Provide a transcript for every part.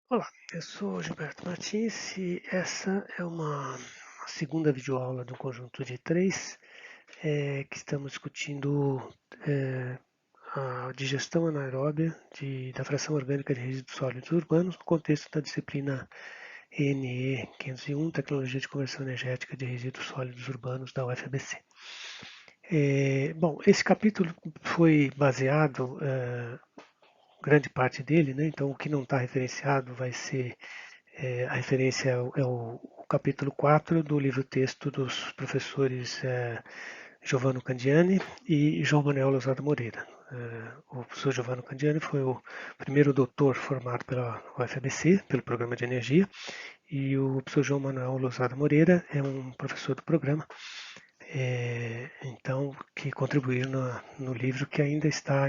Olá, eu sou Gilberto Martins e essa é uma segunda videoaula do conjunto de três, que estamos discutindo eh, a digestão anaeróbia da fração orgânica de resíduos sólidos urbanos no contexto da disciplina ENE 501, Tecnologia de Conversão Energética de Resíduos Sólidos Urbanos da UFABC. Bom, esse capítulo foi baseado, grande parte dele, né? Então o que não está referenciado vai ser a referência é o capítulo 4 do livro-texto dos professores Giovanni Candiani e João Manuel Lousada Moreira. O professor Giovanni Candiani foi o primeiro doutor formado pela UFABC, pelo Programa de Energia, e o professor João Manuel Lousada Moreira é um professor do programa, então, que contribuiu no livro que ainda está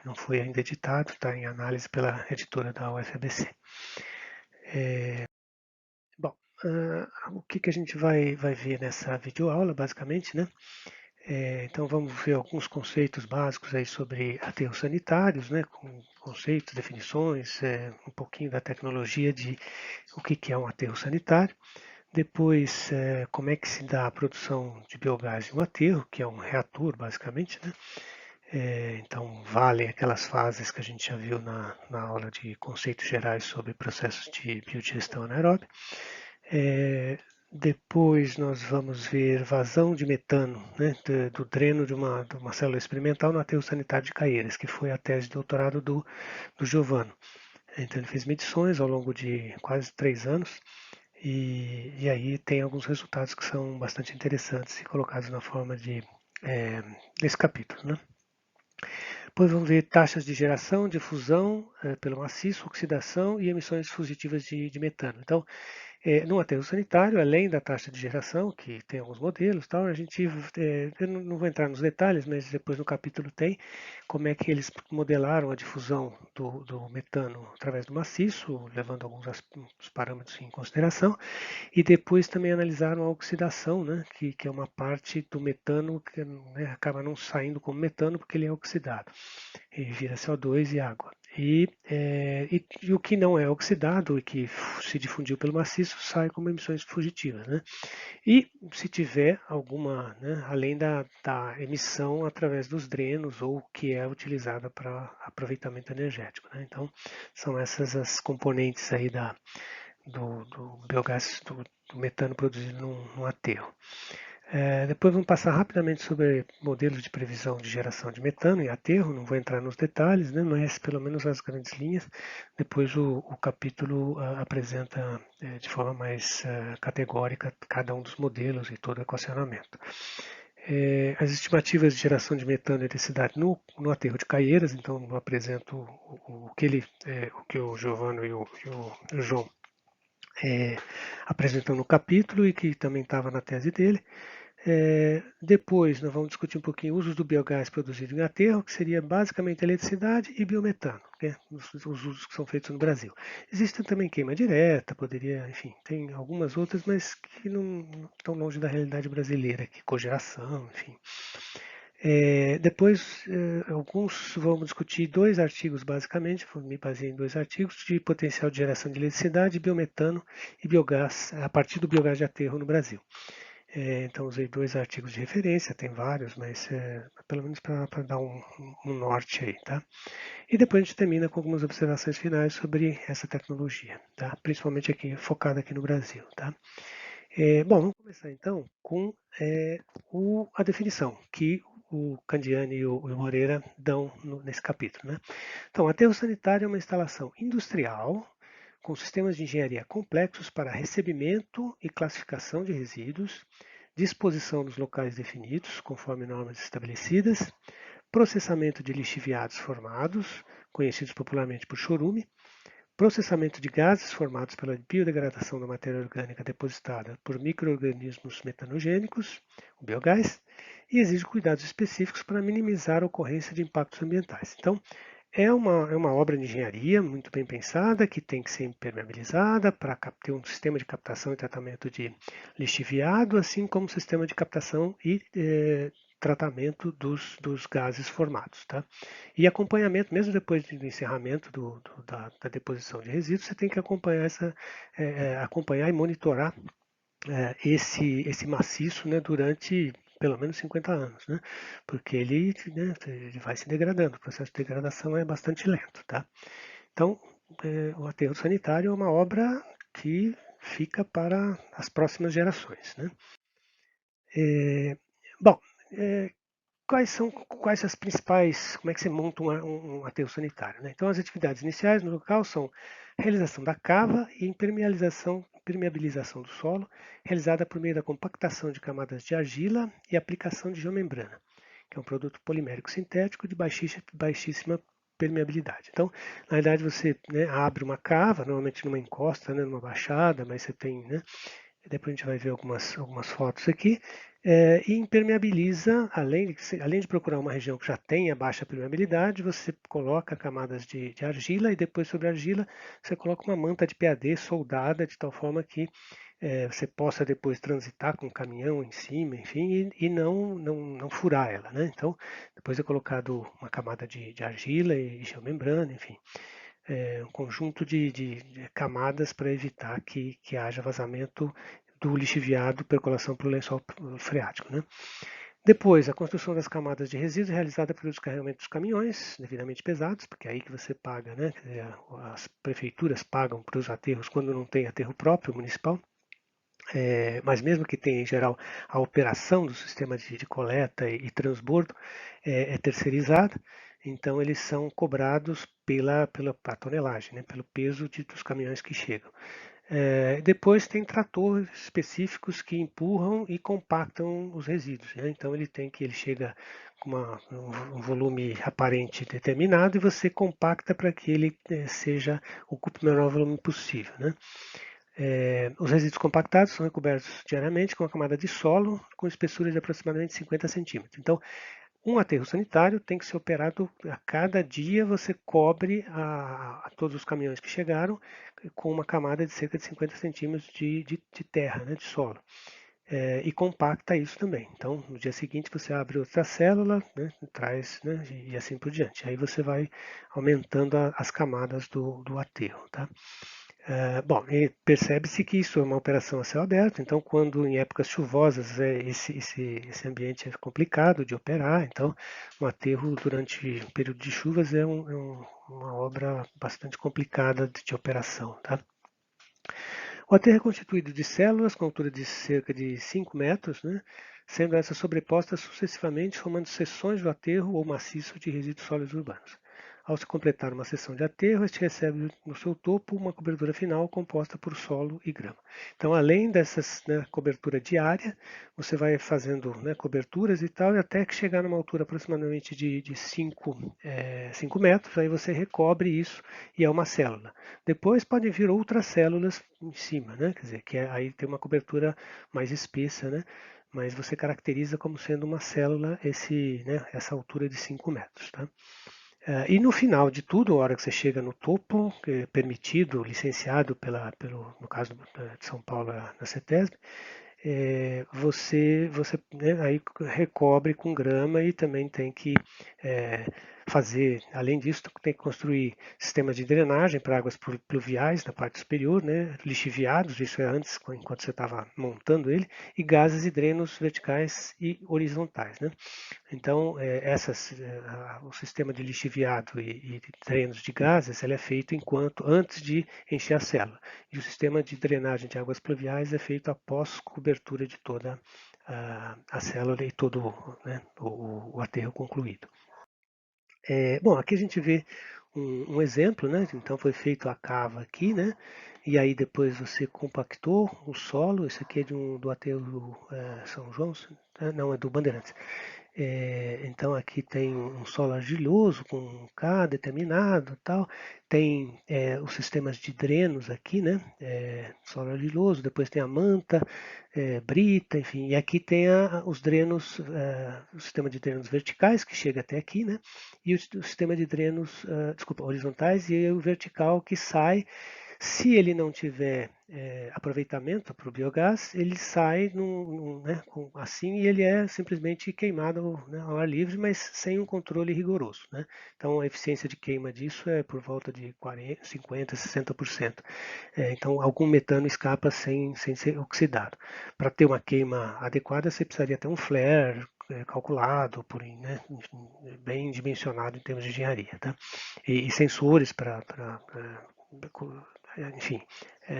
não foi ainda editado, está em análise pela editora da UFABC. Bom, o que a gente vai ver nessa videoaula, basicamente, né? Então vamos ver alguns conceitos básicos aí sobre aterros sanitários, né? Com conceitos, definições, um pouquinho da tecnologia de o que é um aterro sanitário. Depois, como é que se dá a produção de biogás em um aterro, que é um reator, basicamente, né? Então, valem aquelas fases que a gente já viu na aula de conceitos gerais sobre processos de biodigestão anaeróbica. Depois nós vamos ver vazão de metano, né, do dreno de uma célula experimental no aterro sanitário de Caieiras, que foi a tese de doutorado do Giovanni. Então ele fez medições ao longo de quase 3 anos e aí tem alguns resultados que são bastante interessantes e colocados na forma desse capítulo. Né? Depois vamos ver taxas de geração, difusão pelo maciço, oxidação e emissões fugitivas de metano. Então, no aterro sanitário, além da taxa de geração, que tem alguns modelos, tal, a gente, eu não vou entrar nos detalhes, mas depois no capítulo tem como é que eles modelaram a difusão do metano através do maciço, levando alguns parâmetros em consideração, e depois também analisaram a oxidação, né, que é uma parte do metano que, né, acaba não saindo como metano porque ele é oxidado e vira CO2 e água. E o que não é oxidado e que se difundiu pelo maciço sai como emissões fugitivas. Né? E se tiver alguma, né, além da emissão através dos drenos ou que é utilizada para aproveitamento energético. Né? Então, são essas as componentes aí do biogás, do metano produzido num aterro. Depois vamos passar rapidamente sobre modelos de previsão de geração de metano em aterro, não vou entrar nos detalhes, né, mas pelo menos as grandes linhas. Depois o capítulo apresenta de forma mais categórica cada um dos modelos e todo o equacionamento. As estimativas de geração de metano e eletricidade no aterro de Caieiras, então eu apresento o que o Giovanni e o João apresentam no capítulo e que também estava na tese dele. Depois nós vamos discutir um pouquinho usos do biogás produzido em aterro, que seria basicamente eletricidade e biometano, né, os usos que são feitos no Brasil. Existe também queima direta, poderia, enfim, tem algumas outras, mas que não estão longe da realidade brasileira, que cogeração, enfim. Depois, alguns vamos discutir dois artigos basicamente, me baseei em dois artigos de potencial de geração de eletricidade, biometano e biogás a partir do biogás de aterro no Brasil. Então usei dois artigos de referência, tem vários, mas pelo menos para dar um norte aí, tá? E depois a gente termina com algumas observações finais sobre essa tecnologia, tá? Principalmente aqui, focada aqui no Brasil, tá? Bom, vamos começar então com a definição que o Candiani e o Moreira dão nesse capítulo, né? Então, aterro sanitário é uma instalação industrial com sistemas de engenharia complexos para recebimento e classificação de resíduos, disposição nos locais definidos, conforme normas estabelecidas, processamento de lixiviados formados, conhecidos popularmente por chorume, processamento de gases formados pela biodegradação da matéria orgânica depositada por micro-organismos metanogênicos, o biogás, e exige cuidados específicos para minimizar a ocorrência de impactos ambientais. Então, é uma obra de engenharia muito bem pensada, que tem que ser impermeabilizada para ter um sistema de captação e tratamento de lixiviado, assim como um sistema de captação e tratamento dos gases formados. Tá? E acompanhamento, mesmo depois do encerramento da deposição de resíduos, você tem que acompanhar, acompanhar e monitorar esse maciço, né, durante pelo menos 50 anos, né, porque ele vai se degradando, o processo de degradação é bastante lento. Tá? Então, o aterro sanitário é uma obra que fica para as próximas gerações. Né? É, bom, é, quais as principais, como é que você monta um aterro sanitário? Né? Então, as atividades iniciais no local são realização da cava e impermeabilização do solo, realizada por meio da compactação de camadas de argila e aplicação de geomembrana, que é um produto polimérico sintético de baixíssima permeabilidade. Então, na verdade, você, né, abre uma cava, normalmente numa encosta, né, numa baixada, mas você tem, né, depois a gente vai ver algumas fotos aqui, e impermeabiliza, além de procurar uma região que já tenha baixa permeabilidade, você coloca camadas de argila e depois sobre a argila você coloca uma manta de PAD soldada de tal forma que você possa depois transitar com um caminhão em cima, enfim, e não furar ela. Né? Então, depois é colocado uma camada de argila e geomembrana, enfim, um conjunto de camadas para evitar que haja vazamento do lixiviado, percolação para o lençol freático. Né? Depois, a construção das camadas de resíduos é realizada pelo descarregamento dos caminhões, devidamente pesados, porque é aí que você paga, né? As prefeituras pagam para os aterros quando não tem aterro próprio municipal. Mas mesmo que tenha em geral a operação do sistema de coleta e transbordo é terceirizada, então eles são cobrados pela tonelagem, né, pelo peso dos caminhões que chegam. Depois tem tratores específicos que empurram e compactam os resíduos. Né? Então ele chega com um volume aparente determinado e você compacta para que ele ocupe o menor volume possível. Né? Os resíduos compactados são recobertos diariamente com uma camada de solo com espessura de aproximadamente 50 centímetros. Então, um aterro sanitário tem que ser operado a cada dia, você cobre a todos os caminhões que chegaram com uma camada de cerca de 50 centímetros de terra, né, de solo. E compacta isso também. Então, no dia seguinte você abre outra célula, né, traz, né, e assim por diante. Aí você vai aumentando as camadas do aterro. Tá? Bom, e percebe-se que isso é uma operação a céu aberto, então quando em épocas chuvosas esse ambiente é complicado de operar, então um aterro durante o período de chuvas uma obra bastante complicada de operação. Tá? O aterro é constituído de células com altura de cerca de 5 metros, né, sendo essas sobrepostas sucessivamente, formando seções do aterro ou maciço de resíduos sólidos urbanos. Ao se completar uma seção de aterro, este recebe no seu topo uma cobertura final composta por solo e grama. Então, além dessas, né, cobertura diária, você vai fazendo, né, coberturas e tal, e até que chegar numa altura aproximadamente de 5 metros, aí você recobre isso e é uma célula. Depois podem vir outras células em cima, né? Quer dizer, aí tem uma cobertura mais espessa, né? Mas você caracteriza como sendo uma célula essa altura de 5 metros. Tá? E no final de tudo, a hora que você chega no topo, permitido, licenciado no caso de São Paulo, na CETESB, você né, aí recobre com grama e também tem que fazer, além disso, tem que construir sistemas de drenagem para águas pluviais na parte superior, né, lixiviados, isso é antes, enquanto você estava montando ele, e gases e drenos verticais e horizontais. Né. Então, o sistema de lixiviado e drenos de gases ele é feito antes de encher a célula. E o sistema de drenagem de águas pluviais é feito após cobertura de toda a célula e todo, né, o aterro concluído. Bom, aqui a gente vê um exemplo, né? Então foi feito a cava aqui, né? E aí depois você compactou o solo. Esse aqui é do aterro São João, não, é do Bandeirantes. Então aqui tem um solo argiloso com um K determinado, tal. Tem os sistemas de drenos aqui, né? Solo argiloso. Depois tem a manta, brita, enfim. E aqui tem os drenos, o sistema de drenos verticais que chega até aqui, né? E o sistema de drenos, desculpa, horizontais e o vertical que sai Se ele não tiver aproveitamento para o biogás, ele sai né, assim e ele é simplesmente queimado, né, ao ar livre, mas sem um controle rigoroso. Né? Então a eficiência de queima disso é por volta de 40, 50, 60%. Então algum metano escapa sem ser oxidado. Para ter uma queima adequada, você precisaria ter um flare calculado, né, bem dimensionado em termos de engenharia. Tá? E sensores enfim,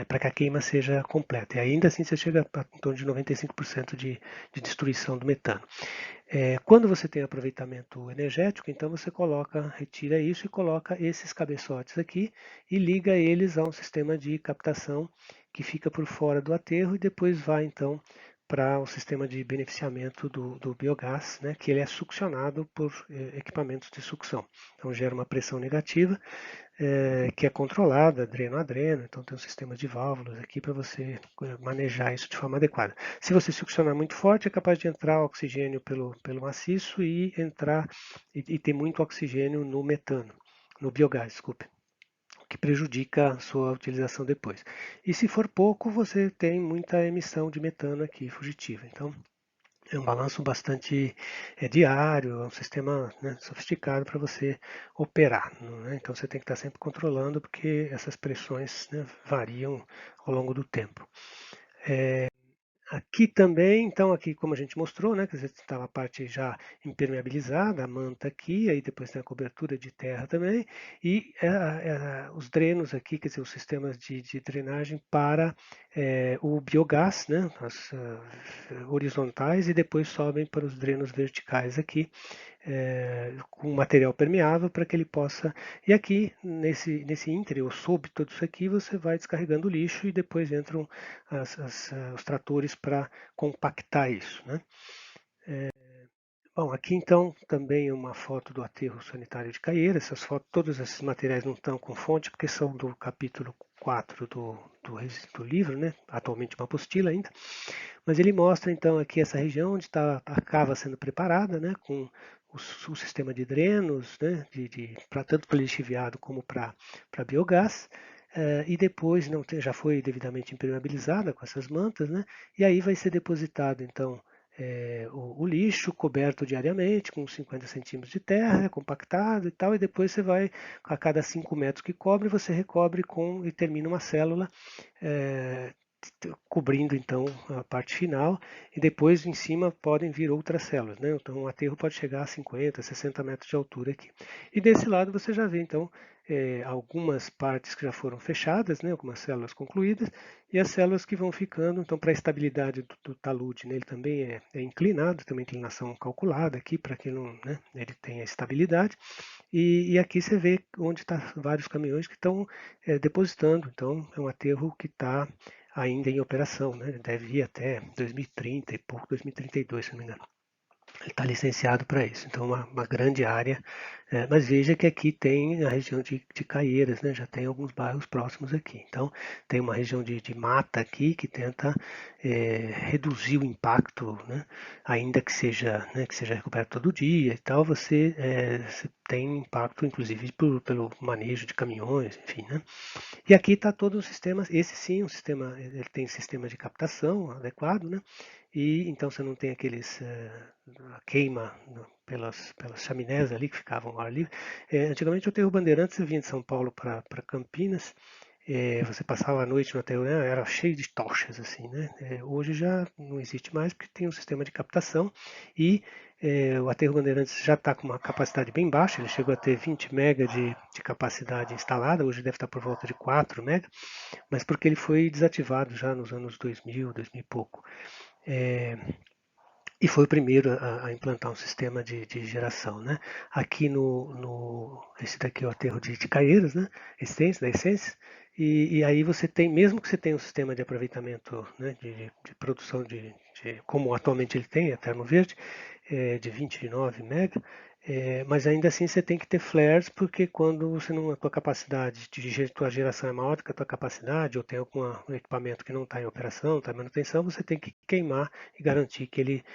para que a queima seja completa. E ainda assim você chega a em torno de 95% de destruição do metano. Quando você tem aproveitamento energético, então você retira isso e coloca esses cabeçotes aqui e liga eles a um sistema de captação que fica por fora do aterro e depois vai então para o sistema de beneficiamento do biogás, né, que ele é succionado por equipamentos de sucção. Então gera uma pressão negativa que é controlada, dreno a dreno, então tem um sistema de válvulas aqui para você manejar isso de forma adequada. Se você succionar muito forte, é capaz de entrar oxigênio pelo maciço e ter muito oxigênio no metano, no biogás, desculpe, o que prejudica a sua utilização depois. E se for pouco, você tem muita emissão de metano aqui fugitiva. Então, é um balanço bastante diário, é um sistema, né, sofisticado para você operar. Né? Então você tem que estar sempre controlando porque essas pressões, né, variam ao longo do tempo. Aqui também, então aqui como a gente mostrou, né, que você estava a parte já impermeabilizada, a manta aqui, aí depois tem a cobertura de terra também, e os drenos aqui, quer dizer, os sistemas de drenagem para o biogás, né, as horizontais, e depois sobem para os drenos verticais aqui, com material permeável para que ele possa. E aqui, nesse ínter, ou sob tudo isso aqui, você vai descarregando o lixo e depois entram os tratores para compactar isso. Né? Bom, aqui então também uma foto do aterro sanitário de Caieira. Essas fotos, todos esses materiais não estão com fonte porque são do capítulo 4 do livro, né? Atualmente uma apostila ainda. Mas ele mostra então aqui essa região onde está a cava sendo preparada, né? Com o sistema de drenos, né? Tanto para lixiviado como para biogás. E depois já foi devidamente impermeabilizada com essas mantas, né? E aí vai ser depositado então o lixo coberto diariamente com 50 centímetros de terra, compactado e tal, e depois você vai, a cada 5 metros que cobre, você recobre e termina uma célula, é, cobrindo então a parte final, e depois em cima podem vir outras células, né? Então o aterro pode chegar a 50, 60 metros de altura aqui. E desse lado você já vê então algumas partes que já foram fechadas, né? Algumas células concluídas, e as células que vão ficando, então para a estabilidade do talude, né? Ele também é inclinado, tem uma inclinação calculada aqui para que não, né? Ele tenha estabilidade. E aqui você vê onde estão vários caminhões que estão depositando, então é um aterro que está ainda em operação, né? Deve ir até 2030 e pouco, 2032, se não me engano. Ele está licenciado para isso, então uma grande área. Mas veja que aqui tem a região de Caieiras, né? Já tem alguns bairros próximos aqui. Então tem uma região de mata aqui que tenta reduzir o impacto, né? Ainda que seja, né, que seja recoberto todo dia e tal, você tem impacto inclusive pelo manejo de caminhões, enfim, né? E aqui está todo o sistema, esse sim, um sistema, ele tem sistema de captação adequado, né? E então você não tem queima pelas chaminés ali que ficavam ao ar livre. Antigamente o aterro Bandeirantes, você vinha de São Paulo para Campinas, você passava a noite no aterro, né, era cheio de tochas assim, né? Hoje já não existe mais porque tem um sistema de captação e o aterro Bandeirantes já está com uma capacidade bem baixa, ele chegou a ter 20 MB de capacidade instalada, hoje deve estar por volta de 4 MB, mas porque ele foi desativado já nos anos 2000, 2000 e pouco. É, e foi o primeiro a implantar um sistema de geração. Né? Aqui esse daqui é o aterro de Caieiras, né? Da Essência, e aí você tem, mesmo que você tenha um sistema de aproveitamento, né, de produção como atualmente ele tem, a Termoverde, de 29 MB, mas ainda assim você tem que ter flares, porque quando a tua capacidade tua geração é maior do que a tua capacidade, ou tem algum equipamento que não está em operação, está em manutenção, você tem que queimar e garantir que ele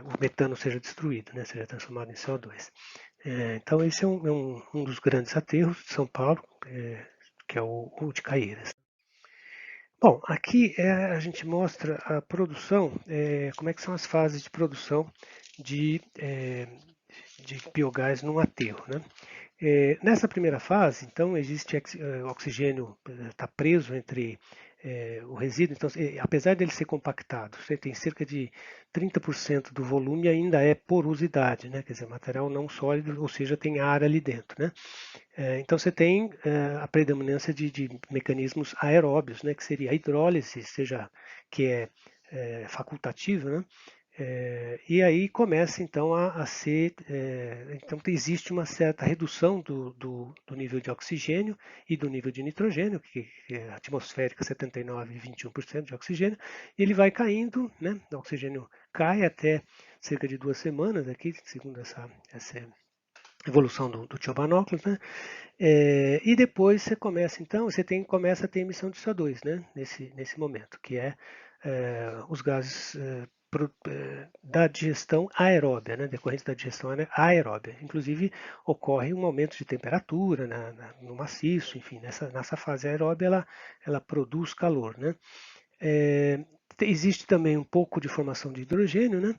o metano seja destruído, né, seja transformado em CO2. Então esse é um dos grandes aterros de São Paulo, que é o de Caieiras. Bom, aqui a gente mostra a produção, como é que são as fases de produção de, de biogás num aterro, né? Nessa primeira fase, então, existe oxigênio, está preso entre o resíduo, então, apesar dele ser compactado, você tem cerca de 30% do volume ainda é porosidade, né? Quer dizer, material não sólido, ou seja, tem ar ali dentro, né? Então você tem a predominância de mecanismos aeróbios, né? Que seria a hidrólise, seja que é facultativa, né? E aí começa então a ser, então existe uma certa redução do nível de oxigênio e do nível de nitrogênio, que é atmosférica 79 e 21% de oxigênio, e ele vai caindo, né? O oxigênio cai até cerca de 2 semanas aqui, segundo essa evolução do Tiobanóculos, né? E depois você começa, então, começa a ter emissão de CO2, né? Nesse momento, que os gases da digestão aeróbia, né? Decorrentes da digestão aeróbia. Inclusive, ocorre um aumento de temperatura no maciço, enfim, nessa fase aeróbia ela produz calor, né? Existe também um pouco de formação de hidrogênio, né?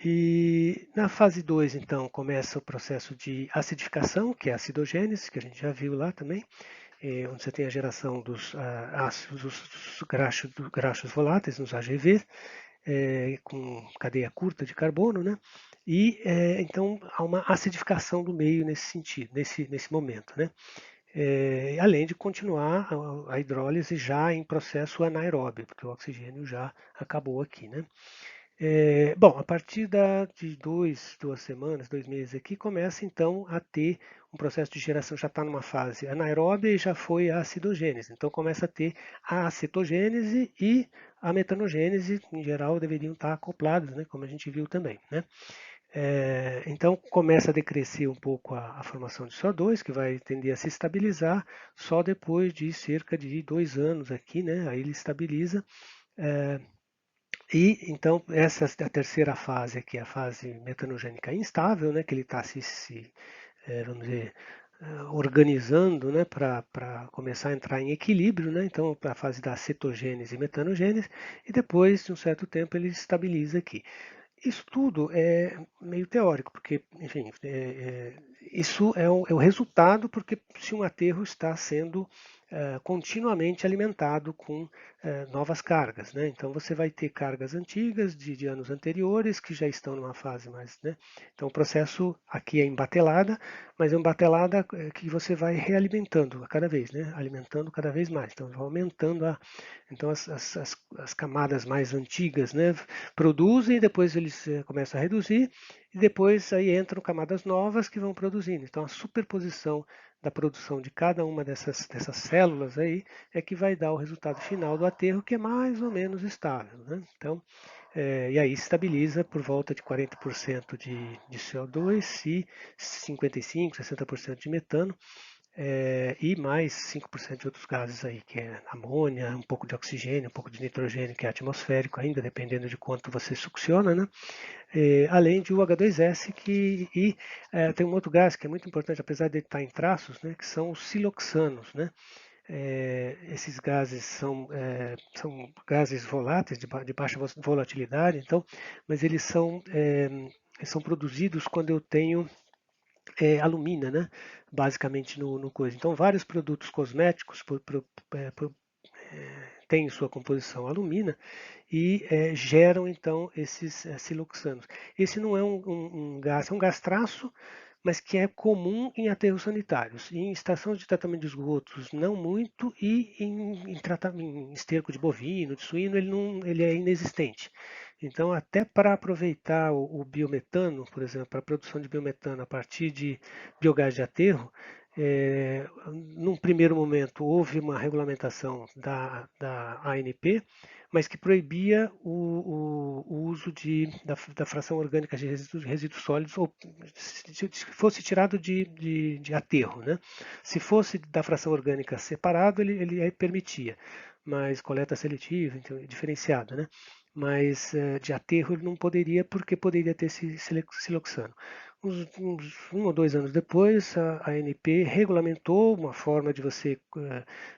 E na fase 2, então, começa o processo de acidificação, que é a acidogênese, que a gente já viu lá também, onde você tem a geração dos ácidos, dos graxos voláteis, nos AGV, com cadeia curta de carbono, né? E então há uma acidificação do meio nesse sentido, nesse momento, né? Além de continuar a hidrólise já em processo anaeróbio, porque o oxigênio já acabou aqui, né? Bom, a partir de 2 semanas, 2 meses aqui, começa então a ter um processo de geração, já está numa fase anaeróbia e já foi a acidogênese. Então começa a ter a acetogênese e a metanogênese, em geral, deveriam estar acoplados, né, como a gente viu também, né? Então começa a decrescer um pouco a formação de CO2, que vai tender a se estabilizar só depois de cerca de 2 anos aqui, né? Aí ele estabiliza. É, e então essa é a terceira fase aqui, a fase metanogênica instável, né, que ele está vamos dizer, organizando, né, para começar a entrar em equilíbrio, né, então para a fase da cetogênese e metanogênese, e depois de um certo tempo ele estabiliza aqui. Isso tudo é meio teórico, porque, enfim, isso é o resultado, porque se um aterro está sendo continuamente alimentado com novas cargas, né? Então você vai ter cargas antigas de anos anteriores que já estão numa fase mais, né? Então o processo aqui é em batelada, mas é uma batelada que você vai realimentando a cada vez, né? Alimentando cada vez mais. Então vai aumentando então as camadas mais antigas, né? Produzem, depois eles começam a reduzir, e depois aí entram camadas novas que vão produzindo. Então a superposição da produção de cada uma dessas células aí é que vai dar o resultado final do aterro, que é mais ou menos estável, né? Então, e aí estabiliza por volta de 40% de CO2 e 55, 60% de metano, e mais 5% de outros gases aí, que é amônia, um pouco de oxigênio, um pouco de nitrogênio, que é atmosférico ainda, dependendo de quanto você succiona, né? Além de o H2S, tem um outro gás que é muito importante, apesar de estar em traços, né? Que são os siloxanos, né? Esses gases são gases voláteis, de baixa volatilidade, então, mas eles são produzidos quando eu tenho alumina, né? Basicamente no coisa. Então, vários produtos cosméticos têm sua composição alumina e geram então esses siloxanos. Esse não é um gás, é um gás traço, mas que é comum em aterros sanitários. Em estações de tratamento de esgotos, não muito, e em esterco de bovino, de suíno, ele é inexistente. Então, até para aproveitar o biometano, por exemplo, para a produção de biometano a partir de biogás de aterro, num primeiro momento houve uma regulamentação da ANP, mas que proibia o uso da fração orgânica de resíduos sólidos, ou se fosse tirado de aterro, né? Se fosse da fração orgânica separado, ele permitia, mas coleta seletiva, então, diferenciada, né? Mas de aterro ele não poderia, porque poderia ter esse siloxano. Um ou 2 anos depois, a ANP regulamentou uma forma de você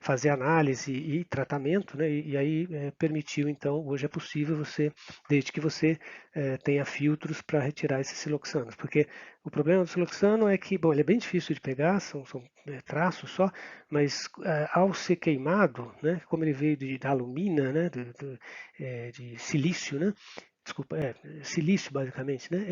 fazer análise e tratamento, né? E aí permitiu, então, hoje é possível você, desde que você tenha filtros para retirar esses siloxanos, porque o problema do siloxano é que, bom, ele é bem difícil de pegar, são traços só, mas ao ser queimado, né? Como ele veio da alumina, né? De silício, né? Desculpa, silício basicamente, né?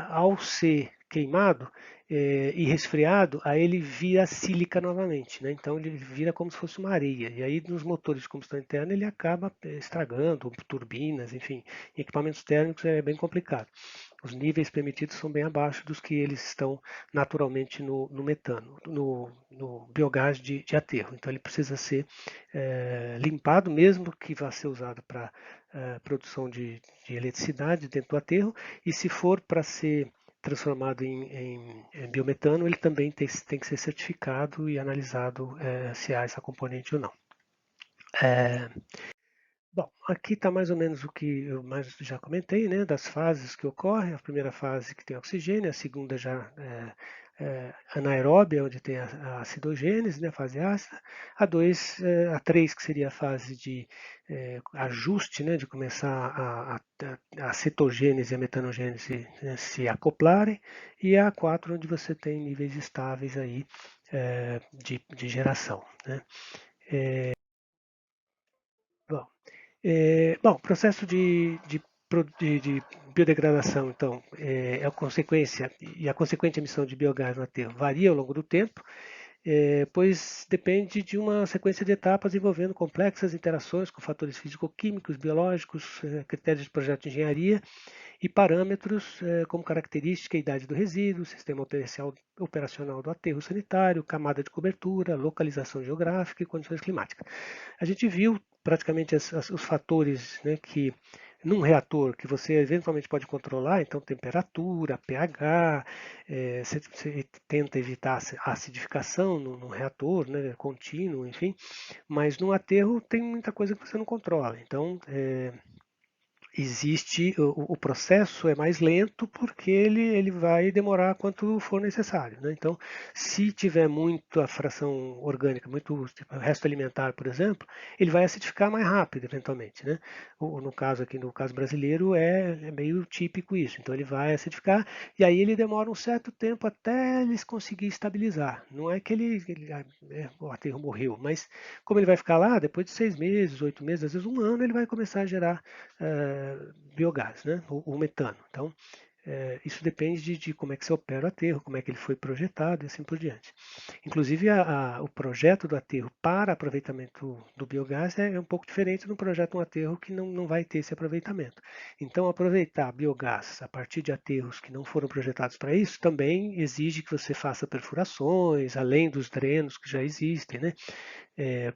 Ao ser queimado e resfriado, aí ele vira sílica novamente, né? Então ele vira como se fosse uma areia. E aí nos motores de combustão interna ele acaba estragando, turbinas, enfim, em equipamentos térmicos é bem complicado. Os níveis permitidos são bem abaixo dos que eles estão naturalmente no metano, no biogás de aterro. Então ele precisa ser limpado, mesmo que vá ser usado para produção de eletricidade dentro do aterro, e se for para ser transformado em biometano, ele também tem que ser certificado e analisado se há essa componente ou não. É, Bom, aqui está mais ou menos o que eu mais já comentei, né, das fases que ocorrem. A primeira fase que tem oxigênio, a segunda já anaeróbia, onde tem a acidogênese, né, a fase ácida. A 3 que seria a fase de ajuste, né, de começar a cetogênese e a metanogênese se acoplarem. E a 4 onde você tem níveis estáveis aí de geração, né. Bom, bom, o processo de biodegradação, então, é a consequência, e a consequente emissão de biogás no aterro varia ao longo do tempo, pois depende de uma sequência de etapas envolvendo complexas interações com fatores físico-químicos, biológicos, critérios de projeto de engenharia e parâmetros como característica e idade do resíduo, sistema operacional do aterro sanitário, camada de cobertura, localização geográfica e condições climáticas. A gente viu praticamente os fatores, né, que num reator que você eventualmente pode controlar, então temperatura, pH, você tenta evitar a acidificação no reator, né, contínuo, enfim, mas no aterro tem muita coisa que você não controla. Então, existe o processo é mais lento porque ele vai demorar quanto for necessário, né? Então, se tiver muita fração orgânica, muito tipo, resto alimentar, por exemplo, ele vai acidificar mais rápido, eventualmente, né? No caso aqui, no caso brasileiro, é meio típico isso. Então, ele vai acidificar e aí ele demora um certo tempo até eles conseguir estabilizar. Não é que o aterro morreu, mas como ele vai ficar lá, depois de 6 meses, 8 meses, às vezes um ano, ele vai começar a gerar biogás, né? O metano. Então, isso depende de como é que você opera o aterro, como é que ele foi projetado e assim por diante. Inclusive, o projeto do aterro para aproveitamento do biogás é um pouco diferente do projeto de um aterro que não vai ter esse aproveitamento. Então, aproveitar biogás a partir de aterros que não foram projetados para isso também exige que você faça perfurações, além dos drenos que já existem, né?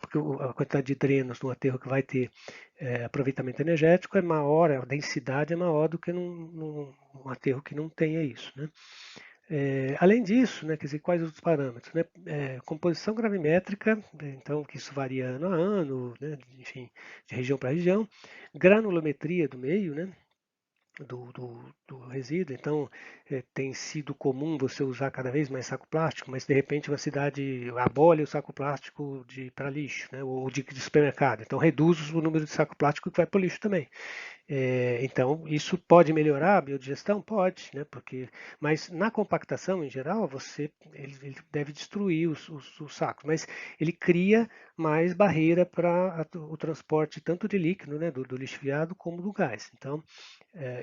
Porque a quantidade de drenos no aterro que vai ter aproveitamento energético é maior, a densidade é maior do que num aterro que não tenha isso, né? Além disso, né, quer dizer, quais os parâmetros? Né? Composição gravimétrica, então que isso varia ano a ano, né, enfim, de região para região. Granulometria do meio, né, do resíduo. Então, tem sido comum você usar cada vez mais saco plástico, mas de repente uma cidade abole o saco plástico para lixo, né, ou de supermercado. Então, reduz o número de saco plástico que vai para o lixo também. Então, isso pode melhorar a biodigestão? Pode, né? Mas na compactação, em geral, ele deve destruir os sacos, mas ele cria mais barreira para o transporte tanto de líquido, né, do lixiviado, como do gás. Então,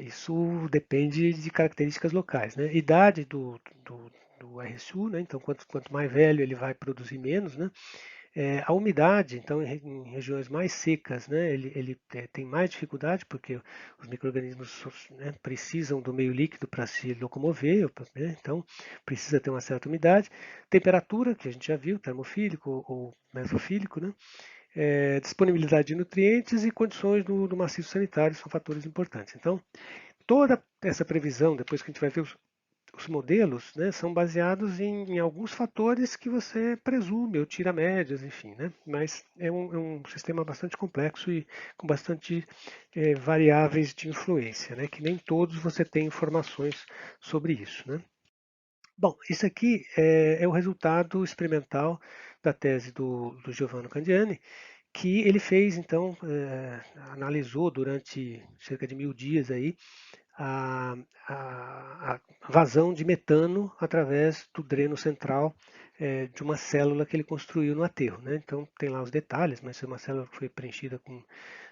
isso depende de características locais, né? Idade do RSU, né? Então, quanto mais velho ele vai produzir menos, né? A umidade, então, em regiões mais secas, né, ele tem mais dificuldade, porque os micro-organismos, né, precisam do meio líquido para se locomover, né, então precisa ter uma certa umidade. Temperatura, que a gente já viu, termofílico ou mesofílico, né, disponibilidade de nutrientes e condições do maciço sanitário são fatores importantes. Então, toda essa previsão, depois que a gente vai ver os modelos, né, são baseados em alguns fatores que você presume ou tira médias, enfim, né? Mas é um sistema bastante complexo e com bastante variáveis de influência, né? Que nem todos você tem informações sobre isso, né? Bom, isso aqui é o resultado experimental da tese do Giovanni Candiani, que ele fez, então, analisou durante cerca de 1000 dias aí a, a vazão de metano através do dreno central de uma célula que ele construiu no aterro, né? Então tem lá os detalhes, mas é uma célula que foi preenchida com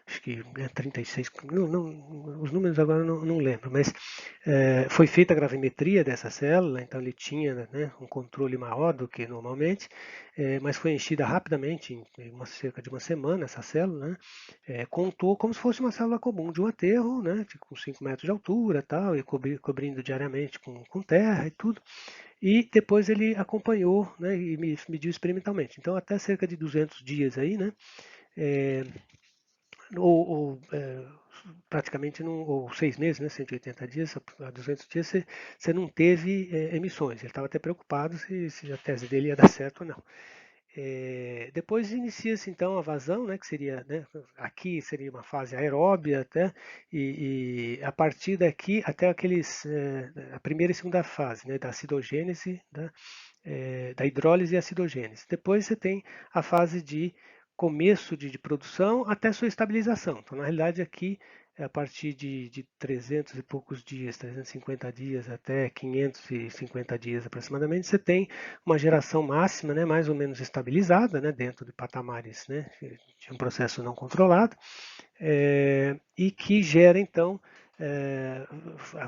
acho que 36, os números agora não lembro, mas foi feita a gravimetria dessa célula, então ele tinha, né, um controle maior do que normalmente, mas foi enchida rapidamente, em cerca de uma semana, essa célula, né, contou como se fosse uma célula comum de um aterro, né, com 5 metros de altura tal, e cobrindo diariamente com terra e tudo. E depois ele acompanhou, né, e mediu experimentalmente. Então, até cerca de 200 dias aí, né, é, ou praticamente, ou 6 meses, né, 180 dias, a 200 dias, você não teve emissões. Ele estava até preocupado se a tese dele ia dar certo ou não. Depois inicia-se então a vazão, né, que seria, né, aqui seria uma fase aeróbia até, e a partir daqui até a primeira e segunda fase, né, da acidogênese, da hidrólise e acidogênese. Depois você tem a fase de começo de produção até sua estabilização. Então, na realidade, aqui, a partir de 300 e poucos dias, 350 dias até 550 dias aproximadamente, você tem uma geração máxima, né, mais ou menos estabilizada, né, dentro de patamares, né, de um processo não controlado, e que gera, então, é,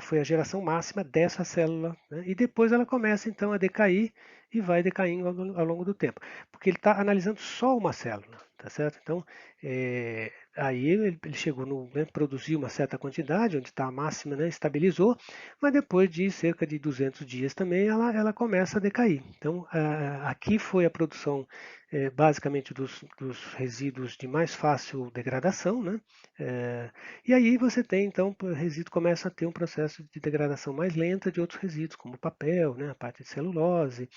foi a geração máxima dessa célula, né, e depois ela começa, então, a decair e vai decaindo ao longo do tempo, porque ele está analisando só uma célula, tá certo? Então, aí ele chegou no, né, produziu uma certa quantidade, onde está a máxima, né, estabilizou, mas depois de cerca de 200 dias também ela começa a decair. Então, aqui foi a produção basicamente dos resíduos de mais fácil degradação, né? E aí você tem, então, o resíduo começa a ter um processo de degradação mais lenta de outros resíduos, como papel, né, a parte de celulose,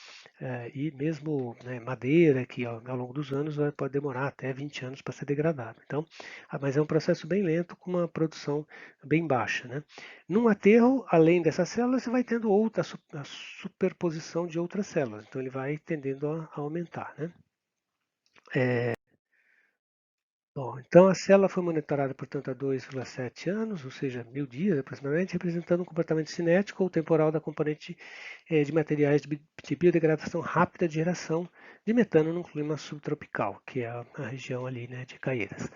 e mesmo, né, madeira, que ao longo dos anos pode demorar até 20 anos para ser degradado. Então, mas é um processo bem lento, com uma produção bem baixa, né? Num aterro, além dessas células, você vai tendo a superposição de outras células, então ele vai tendendo a aumentar, né? Bom, então a célula foi monitorada, portanto, há 2,7 anos, ou seja, 1000 dias aproximadamente, representando um comportamento cinético ou temporal da componente de materiais de biodegradação rápida de geração de metano num clima subtropical, que é a região ali, né, de Caieiras.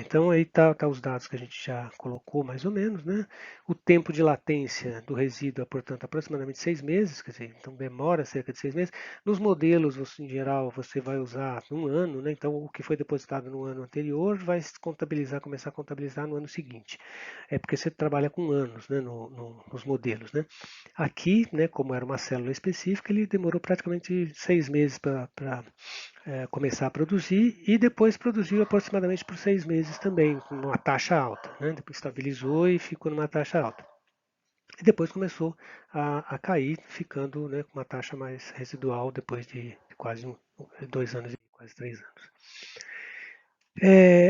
Então aí tá os dados que a gente já colocou mais ou menos, né? O tempo de latência do resíduo é, portanto, aproximadamente 6 meses, quer dizer, então demora cerca de 6 meses. Nos modelos, em geral, você vai usar um ano, né? Então o que foi depositado no ano anterior vai começar a contabilizar no ano seguinte. É porque você trabalha com anos, né, nos modelos, né? Aqui, né, como era uma célula específica, ele demorou praticamente 6 meses para começar a produzir e depois produziu aproximadamente por 6 meses também, com uma taxa alta, né? Depois estabilizou e ficou numa taxa alta. E depois começou a cair, ficando, né, com uma taxa mais residual depois de quase 2 anos e quase 3 anos.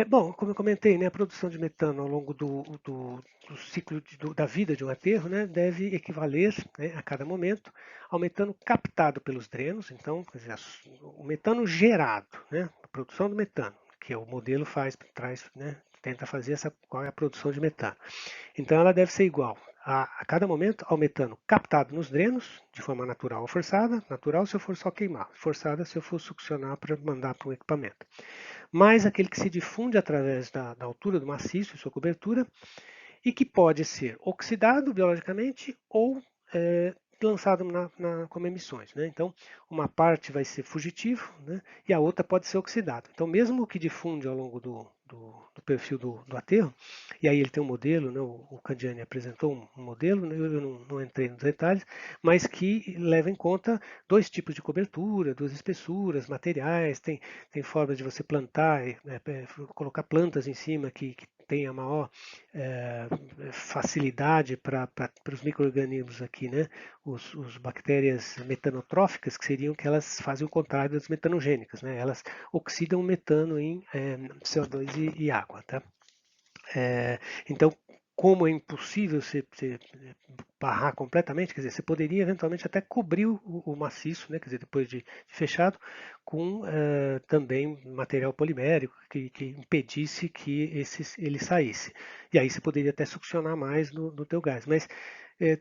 Bom, como eu comentei, né, a produção de metano ao longo do ciclo da vida de um aterro, né, deve equivaler, né, a cada momento ao metano captado pelos drenos. Então, quer dizer, o metano gerado, né, a produção do metano, que o modelo traz, né, tenta fazer qual é a produção de metano. Então, ela deve ser igual a cada momento ao metano captado nos drenos, de forma natural ou forçada. Natural se eu for só queimar, forçada se eu for succionar para mandar para o equipamento, mais aquele que se difunde através da altura do maciço e sua cobertura, e que pode ser oxidado biologicamente ou lançado como emissões, né? Então, uma parte vai ser fugitivo, né, e a outra pode ser oxidado. Então, mesmo o que difunde ao longo do perfil do aterro, e aí ele tem um modelo, né, o Candiani apresentou um modelo, né, eu não entrei nos detalhes, mas que leva em conta dois tipos de cobertura, duas espessuras, materiais, tem formas de você plantar, colocar plantas em cima que tem a maior facilidade para os micro-organismos aqui, né? Os bactérias metanotróficas, que seriam que elas fazem o contrário das metanogênicas, né? Elas oxidam o metano em CO2 e água, tá? Então, como é impossível você barrar completamente, quer dizer, você poderia eventualmente até cobrir o maciço, né, quer dizer, depois de fechado, com também material polimérico que impedisse que ele saísse. E aí você poderia até succionar mais no teu gás. Mas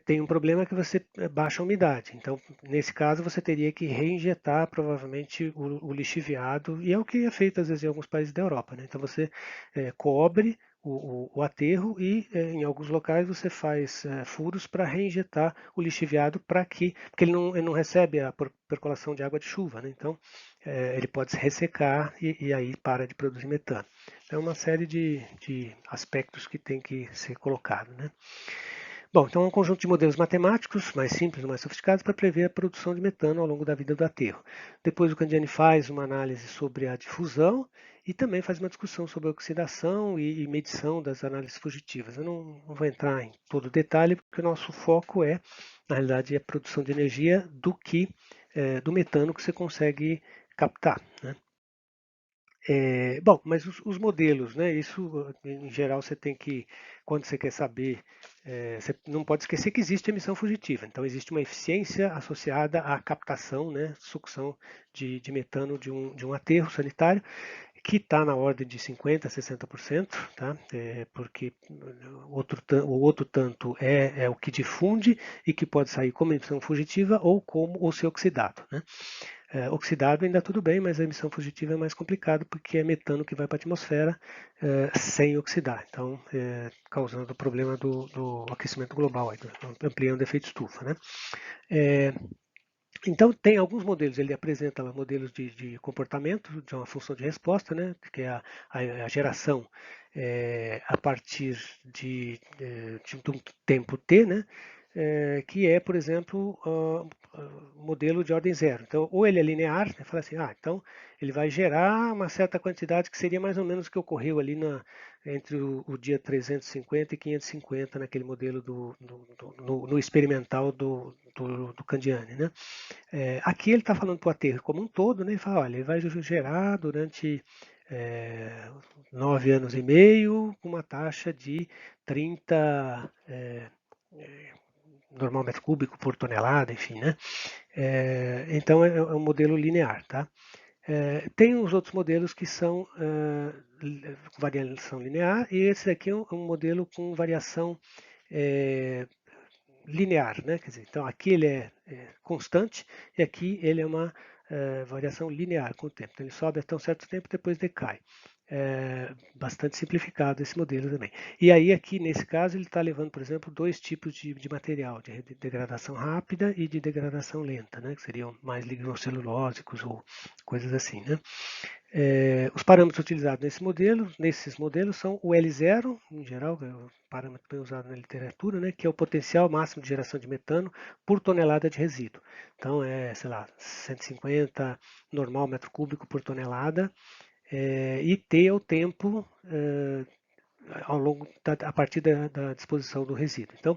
tem um problema que você baixa a umidade. Então, nesse caso, você teria que reinjetar provavelmente o lixiviado, e é o que é feito às vezes em alguns países da Europa, né? Então você cobre o aterro e em alguns locais você faz furos para reinjetar o lixiviado porque ele não recebe a percolação de água de chuva, né? Então ele pode se ressecar e aí para de produzir metano. É uma série de aspectos que tem que ser colocado, né? Bom, então é um conjunto de modelos matemáticos mais simples, mais sofisticados, para prever a produção de metano ao longo da vida do aterro. Depois o Candiani faz uma análise sobre a difusão e também faz uma discussão sobre a oxidação e medição das análises fugitivas. Eu não vou entrar em todo o detalhe, porque o nosso foco na realidade, a produção de energia do metano que você consegue captar, né? Bom, mas os modelos, né? Isso em geral você tem que, quando você quer saber, você não pode esquecer que existe emissão fugitiva. Então existe uma eficiência associada à captação, né? Sucção de metano de um aterro sanitário que está na ordem de 50% a 60%, tá? Porque o outro tanto é o que difunde e que pode sair como emissão fugitiva ou ser oxidado, né? Oxidado ainda tudo bem, mas a emissão fugitiva é mais complicado porque é metano que vai para a atmosfera sem oxidar, então causando o problema do aquecimento global, ampliando o efeito estufa, né? Então tem alguns modelos, ele apresenta lá modelos de comportamento de uma função de resposta, né, que é a geração a partir de um tempo t, né, que é, por exemplo, modelo de ordem zero. Então, ou ele é linear, né, fala assim, então ele vai gerar uma certa quantidade que seria mais ou menos o que ocorreu ali entre o dia 350 e 550 naquele modelo no experimental do Candiani, né? Aqui ele está falando para o aterro como um todo, né? Ele fala, olha, ele vai gerar durante 9 anos e meio com uma taxa de 30 normal metro cúbico por tonelada, enfim, né? Então é um modelo linear, tá? Tem os outros modelos que são variação linear e esse aqui é um modelo com variação linear, né? Quer dizer, então aqui ele é constante e aqui ele é uma variação linear com o tempo. Então ele sobe até um certo tempo e depois decai. Bastante simplificado esse modelo também. E aí aqui nesse caso ele está levando, por exemplo, dois tipos de material, de degradação rápida e de degradação lenta, né? Que seriam mais lignocelulósicos ou coisas assim, né? Os parâmetros utilizados nesses modelos são o L0, em geral, é o parâmetro bem usado na literatura, né, que é o potencial máximo de geração de metano por tonelada de resíduo. Então sei lá, 150 normal metro cúbico por tonelada, e T é o tempo a partir da disposição do resíduo. Então,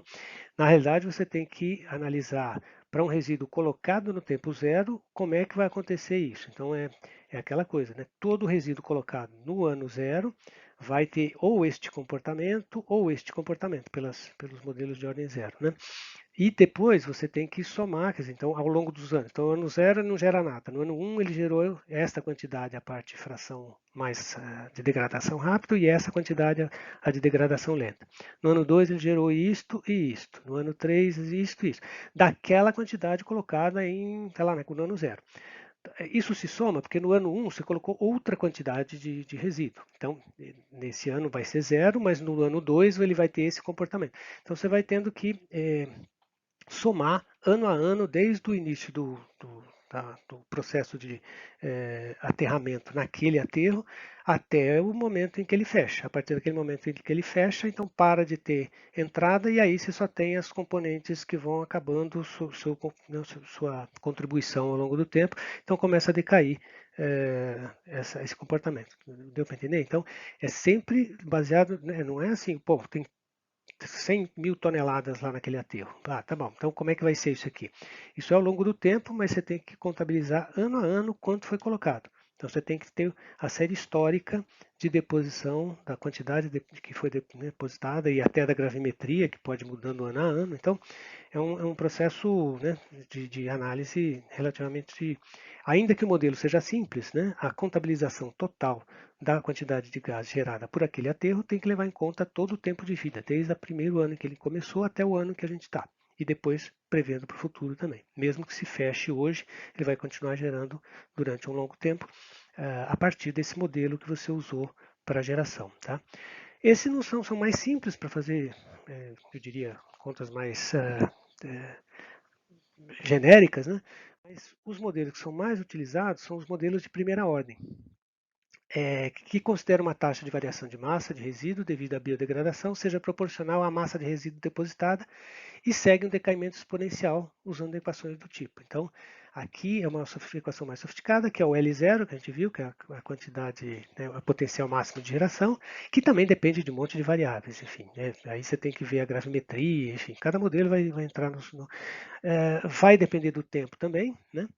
na realidade, você tem que analisar para um resíduo colocado no tempo zero, como é que vai acontecer isso. Então, é aquela coisa, né? Todo resíduo colocado no ano zero vai ter ou este comportamento, pelos modelos de ordem zero, né? E depois você tem que somar, quer dizer, então, ao longo dos anos. Então, no ano zero ele não gera nada. No ano 1 ele gerou esta quantidade, a parte de fração mais de degradação rápida, e essa quantidade, a de degradação lenta. No ano 2 ele gerou isto e isto. No ano 3, isto e isso. Daquela quantidade colocada sei lá, no ano zero. Isso se soma porque no ano 1 você colocou outra quantidade de resíduo. Então, nesse ano vai ser zero, mas no ano 2 ele vai ter esse comportamento. Então, você vai tendo que somar ano a ano, desde o início do processo de aterramento naquele aterro, até o momento em que ele fecha. A partir daquele momento em que ele fecha, então para de ter entrada e aí você só tem as componentes que vão acabando sua contribuição ao longo do tempo, então começa a decair esse comportamento. Deu para entender? Então, é sempre baseado, né, não é assim, pô, tem 100 mil toneladas lá naquele aterro. Ah, tá bom. Então, como é que vai ser isso aqui? Isso é ao longo do tempo, mas você tem que contabilizar ano a ano quanto foi colocado. Então, você tem que ter a série histórica de deposição da quantidade que foi depositada e até da gravimetria, que pode ir mudando ano a ano. Então, é um processo, né, de análise relativamente. Ainda que o modelo seja simples, né, a contabilização total da quantidade de gás gerada por aquele aterro tem que levar em conta todo o tempo de vida, desde o primeiro ano que ele começou até o ano que a gente está. E depois prevendo para o futuro também. Mesmo que se feche hoje, ele vai continuar gerando durante um longo tempo, a partir desse modelo que você usou para a geração. Tá? Esses não são mais simples para fazer, eu diria, contas mais genéricas, né? Mas os modelos que são mais utilizados são os modelos de primeira ordem, que considera uma taxa de variação de massa de resíduo devido à biodegradação seja proporcional à massa de resíduo depositada e segue um decaimento exponencial usando equações do tipo. Então, aqui é uma equação mais sofisticada, que é o L0, que a gente viu, que é a quantidade, né, a potencial máximo de geração, que também depende de um monte de variáveis, enfim. Né, aí você tem que ver a gravimetria, enfim, cada modelo vai entrar vai depender do tempo também, né?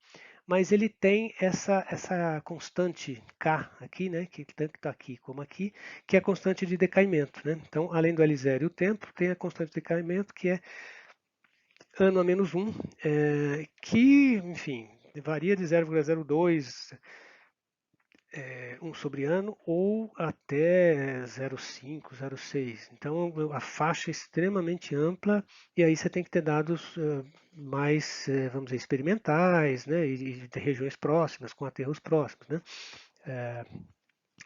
Mas ele tem essa constante K aqui, né, que tanto está aqui como aqui, que é a constante de decaimento. Né? Então, além do L0 e o tempo, tem a constante de decaimento, que é ano a menos 1, que, enfim, varia de 0,02 1 sobre ano ou até 0,5, 0,6. Então a faixa é extremamente ampla e aí você tem que ter dados mais, vamos dizer, experimentais, né, e de regiões próximas, com aterros próximos, né.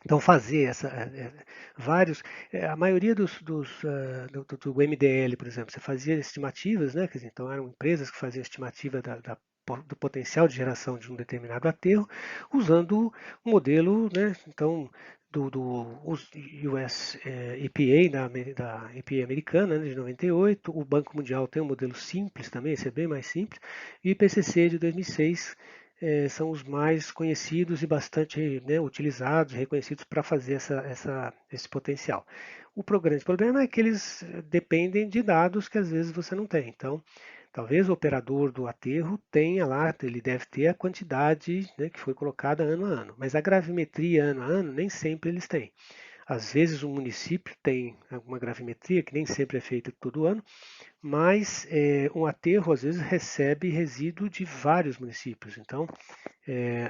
Então fazer vários, a maioria do MDL, por exemplo, você fazia estimativas, né? Quer dizer, então eram empresas que faziam estimativa do potencial de geração de um determinado aterro, usando o modelo, né? Então do US EPA, da EPA americana, né, de 98, o Banco Mundial tem um modelo simples também, esse é bem mais simples, e o IPCC de 2006 são os mais conhecidos e bastante, né, utilizados, reconhecidos para fazer esse potencial. O grande problema é que eles dependem de dados que às vezes você não tem. Então, talvez o operador do aterro tenha lá, ele deve ter a quantidade, né, que foi colocada ano a ano, mas a gravimetria ano a ano nem sempre eles têm. Às vezes o município tem alguma gravimetria que nem sempre é feita todo ano, mas um aterro às vezes recebe resíduo de vários municípios. Então,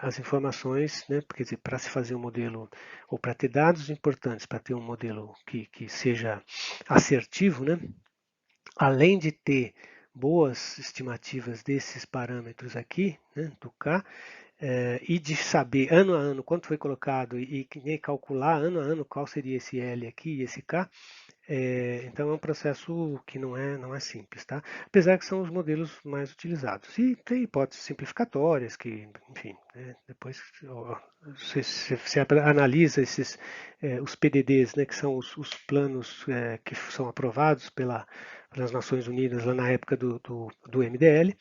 as informações, né, quer dizer, para se fazer um modelo, ou para ter dados importantes, para ter um modelo que seja assertivo, né, além de ter boas estimativas desses parâmetros aqui, né, do K, e de saber ano a ano quanto foi colocado e calcular ano a ano qual seria esse L aqui e esse K, então é um processo que não é simples, tá? Apesar que são os modelos mais utilizados. E tem hipóteses simplificatórias que, enfim, né, depois você analisa os PDDs, né, que são os planos que são aprovados pelas Nações Unidas lá na época do MDL,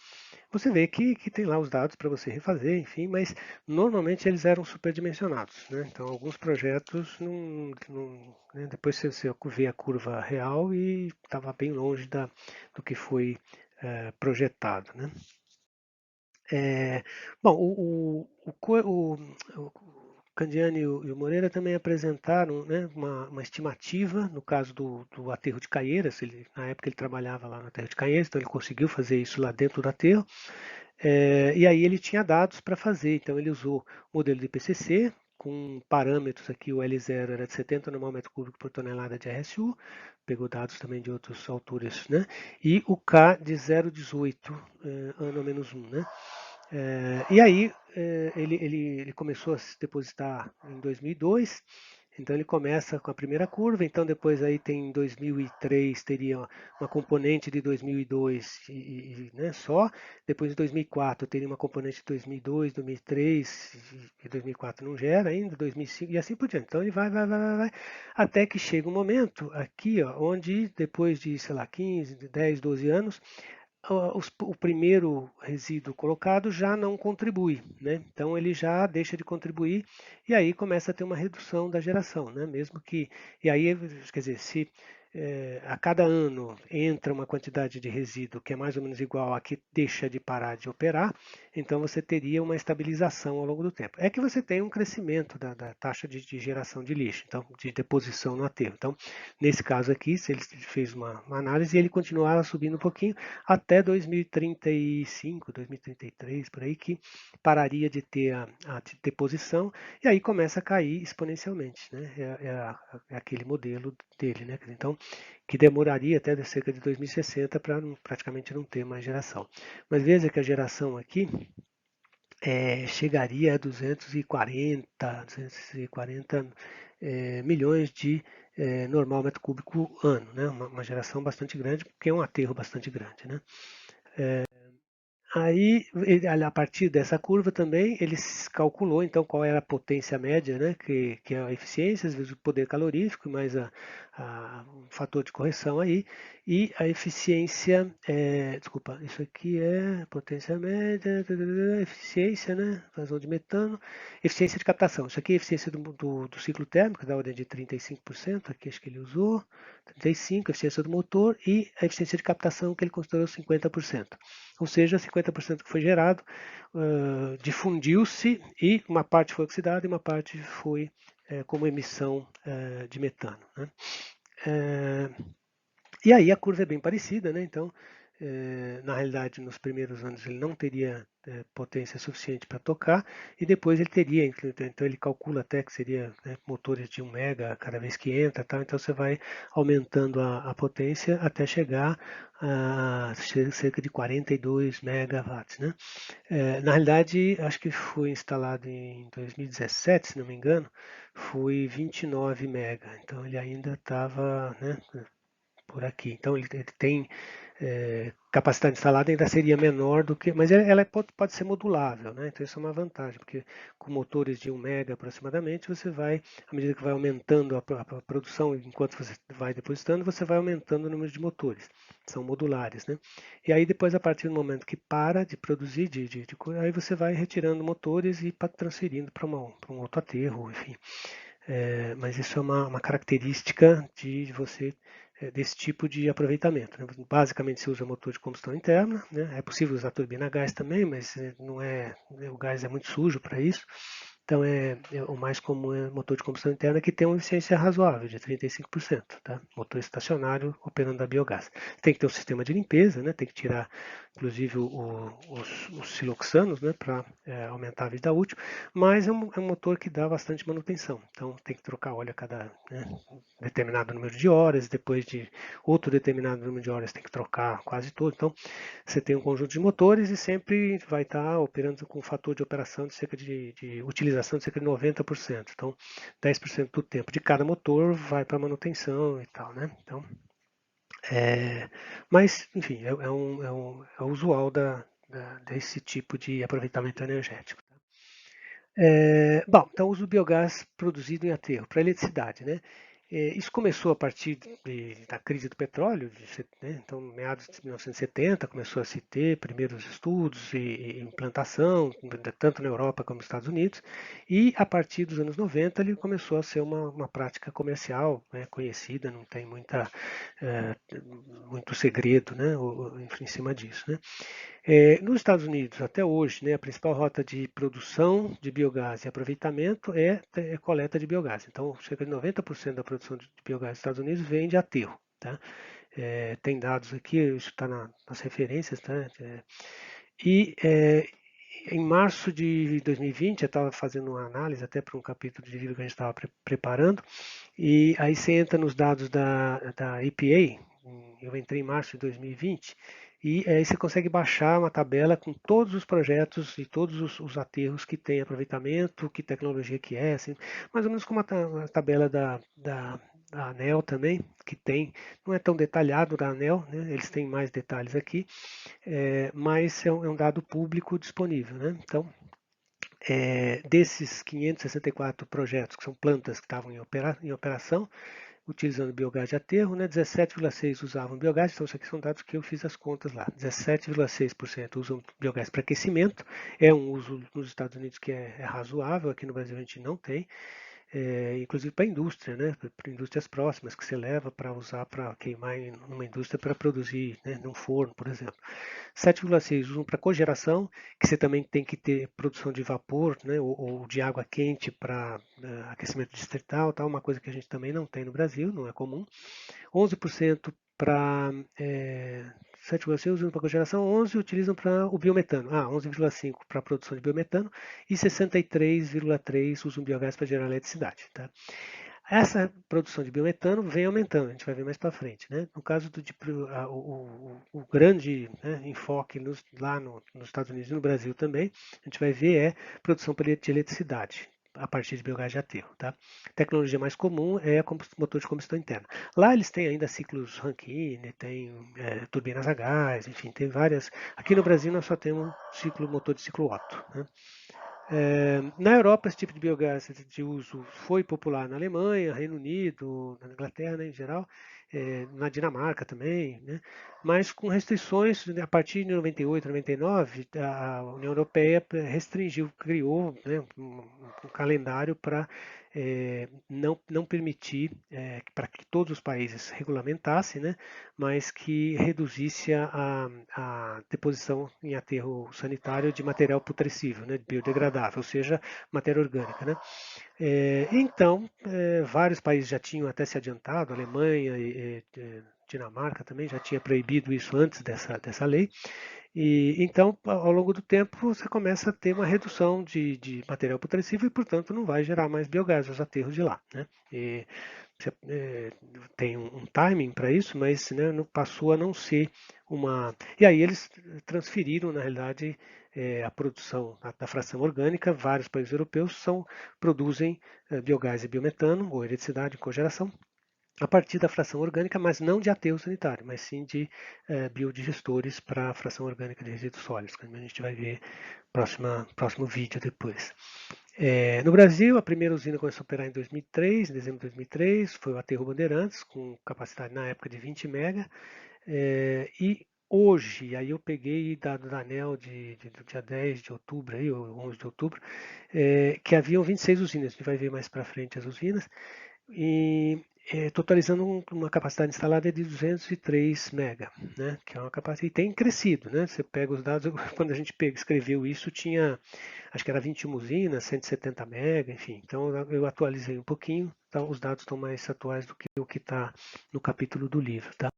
você vê que tem lá os dados para você refazer, enfim, mas normalmente eles eram superdimensionados, né? Então alguns projetos né, depois você vê a curva real e estava bem longe do que foi projetado, né? É, bom, o Candiani e o Moreira também apresentaram, né, uma estimativa, no caso do aterro de Caieiras, na época ele trabalhava lá no aterro de Caieiras, então ele conseguiu fazer isso lá dentro do aterro, e aí ele tinha dados para fazer, então ele usou o modelo de IPCC, com parâmetros aqui, o L0 era de 70 no metro cúbico por tonelada de RSU, pegou dados também de outras alturas, né? E o K de 0,18 ano a menos 1, né? E aí ele começou a se depositar em 2002, então ele começa com a primeira curva, então depois aí tem em 2003 teria uma componente de 2002 né, só, depois em 2004 teria uma componente de 2002, 2003 e 2004 não gera ainda, 2005 e assim por diante. Então ele vai, até que chega um momento aqui, ó, onde depois de, sei lá, 15, 10, 12 anos, o primeiro resíduo colocado já não contribui, né? Então ele já deixa de contribuir e aí começa a ter uma redução da geração, né? Mesmo que e aí, quer dizer, se a cada ano entra uma quantidade de resíduo que é mais ou menos igual a que deixa de parar de operar, então você teria uma estabilização ao longo do tempo. É que você tem um crescimento da taxa de geração de lixo, então de deposição no aterro. Então, nesse caso aqui, se ele fez uma análise, ele continuava subindo um pouquinho até 2035, 2033, por aí, que pararia de ter a deposição e aí começa a cair exponencialmente, né? É aquele modelo dele, né? Então, que demoraria até cerca de 2060 para praticamente não ter mais geração. Mas veja que a geração aqui chegaria a 240 milhões de normal metro cúbico ano, né? Uma geração bastante grande, porque é um aterro bastante grande, né? Aí, a partir dessa curva também, ele calculou então qual era a potência média, né, que é a eficiência, às vezes o poder calorífico, mais um fator de correção aí, e a eficiência, desculpa, isso aqui é potência média, eficiência, né, vazão de metano, eficiência de captação. Isso aqui é a eficiência do ciclo térmico, da ordem de 35%, aqui acho que ele usou, 35%, a eficiência do motor, e a eficiência de captação que ele considerou 50%. Ou seja, 50% que foi gerado difundiu-se e uma parte foi oxidada e uma parte foi como emissão de metano, né? E aí a curva é bem parecida, né? Então, na realidade, nos primeiros anos ele não teria potência suficiente para tocar e depois ele teria, então ele calcula até que seria, né, motores de 1 mega cada vez que entra, tal, então você vai aumentando a potência até chegar a cerca de 42 megawatts, né? Na realidade, acho que foi instalado em 2017, se não me engano, foi 29 mega, então ele ainda estava, né, por aqui. Então ele tem capacidade instalada ainda seria menor do que, mas ela pode ser modulável, né? Então isso é uma vantagem, porque com motores de 1 mega aproximadamente, você vai, à medida que vai aumentando a produção, enquanto você vai depositando, você vai aumentando o número de motores. São modulares, né? E aí depois, a partir do momento que para de produzir, aí você vai retirando motores e transferindo para um outro aterro, enfim. Mas isso é uma característica de você desse tipo de aproveitamento, né? Basicamente se usa motor de combustão interna, né? É possível usar turbina a gás também, mas não é, o gás é muito sujo para isso. Então o mais comum é motor de combustão interna que tem uma eficiência razoável de 35%, tá? Motor estacionário operando a biogás. Tem que ter um sistema de limpeza, né? Tem que tirar inclusive os siloxanos, né? Para aumentar a vida útil, mas é um motor que dá bastante manutenção. Então tem que trocar óleo a cada, né, determinado número de horas, depois de outro determinado número de horas tem que trocar quase todo. Então você tem um conjunto de motores e sempre vai estar operando com um fator de operação de cerca de utilização de cerca de 90%. Então 10% do tempo de cada motor vai para manutenção e tal, né? Então, mas enfim, é usual desse tipo de aproveitamento energético. Bom, então uso do biogás produzido em aterro para eletricidade, né? Isso começou a partir da crise do petróleo, né? Então, meados de 1970, começou a se ter primeiros estudos e implantação, tanto na Europa como nos Estados Unidos, e a partir dos anos 90 ele começou a ser uma prática comercial, né, conhecida, não tem eh, muito segredo, né, em cima disso, né? Nos Estados Unidos, até hoje, né, a principal rota de produção de biogás e aproveitamento é coleta de biogás. Então, cerca de 90% da produção de biogás nos Estados Unidos vem de aterro. Tá? Tem dados aqui, isso está nas referências. Tá? E em março de 2020, eu estava fazendo uma análise até para um capítulo de livro que a gente estava preparando, e aí você entra nos dados da EPA, eu entrei em março de 2020, e aí você consegue baixar uma tabela com todos os projetos e todos os aterros que tem aproveitamento, que tecnologia que é, assim, mais ou menos como a tabela da ANEEL também, que tem, não é tão detalhado da ANEEL, né? Eles têm mais detalhes aqui, mas é um dado público disponível, né? Então, desses 564 projetos, que são plantas que estavam em operação, utilizando biogás de aterro, né? 17,6% usavam biogás, então isso aqui são dados que eu fiz as contas lá. 17,6% usam biogás para aquecimento, é um uso nos Estados Unidos que é razoável, aqui no Brasil a gente não tem. Inclusive para a indústria, né? Para indústrias próximas que você leva para usar para queimar em uma indústria para produzir, né? Num forno, por exemplo. 7,6 usam para cogeração, que você também tem que ter produção de vapor, né? ou de água quente para aquecimento distrital, tal, uma coisa que a gente também não tem no Brasil, não é comum. 11% para 7,6 usam para cogeração, 11 utilizam para o biometano, 11,5 para a produção de biometano e 63,3 usam biogás para gerar eletricidade. Tá? Essa produção de biometano vem aumentando, a gente vai ver mais para frente. Né? No caso o grande, né, enfoque lá nos Estados Unidos e no Brasil também, a gente vai ver produção de eletricidade a partir de biogás de aterro. Tá? A tecnologia mais comum é motor de combustão interna. Lá eles têm ainda ciclos Rankine, tem turbinas a gás, enfim, tem várias. Aqui no Brasil nós só temos motor de ciclo Otto. Né? Na Europa, esse tipo de biogás de uso foi popular na Alemanha, Reino Unido, na Inglaterra, né, em geral, na Dinamarca também, né, mas com restrições, a partir de 98, 99, a União Europeia restringiu, criou, né, um calendário para não permitir para que todos os países regulamentassem, né, mas que reduzisse a deposição em aterro sanitário de material putrescível, né, biodegradável, ou seja, matéria orgânica. Né? Então, vários países já tinham até se adiantado, Alemanha e Dinamarca também já tinha proibido isso antes dessa lei. E então, ao longo do tempo, você começa a ter uma redução de material putrescível e, portanto, não vai gerar mais biogás os aterros de lá. Né? E você, tem um timing para isso, mas né, passou a não ser uma. E aí eles transferiram, na realidade, a produção da fração orgânica. Vários países europeus produzem biogás e biometano, ou eletricidade em cogeração, a partir da fração orgânica, mas não de aterro sanitário, mas sim de biodigestores para a fração orgânica de resíduos sólidos, que a gente vai ver no próximo vídeo depois. No Brasil, a primeira usina começou a operar em 2003, em dezembro de 2003, foi o Aterro Bandeirantes, com capacidade na época de 20 MB, e hoje, aí eu peguei dado da ANEEL do dia 10 de outubro, aí, ou 11 de outubro, que haviam 26 usinas, a gente vai ver mais para frente as usinas, e totalizando uma capacidade instalada de 203 mega, né, que é uma capacidade, e tem crescido, né, você pega os dados, quando a gente escreveu isso, tinha, acho que era 21 usinas, 170 mega, enfim, então eu atualizei um pouquinho, então os dados estão mais atuais do que o que está no capítulo do livro, tá?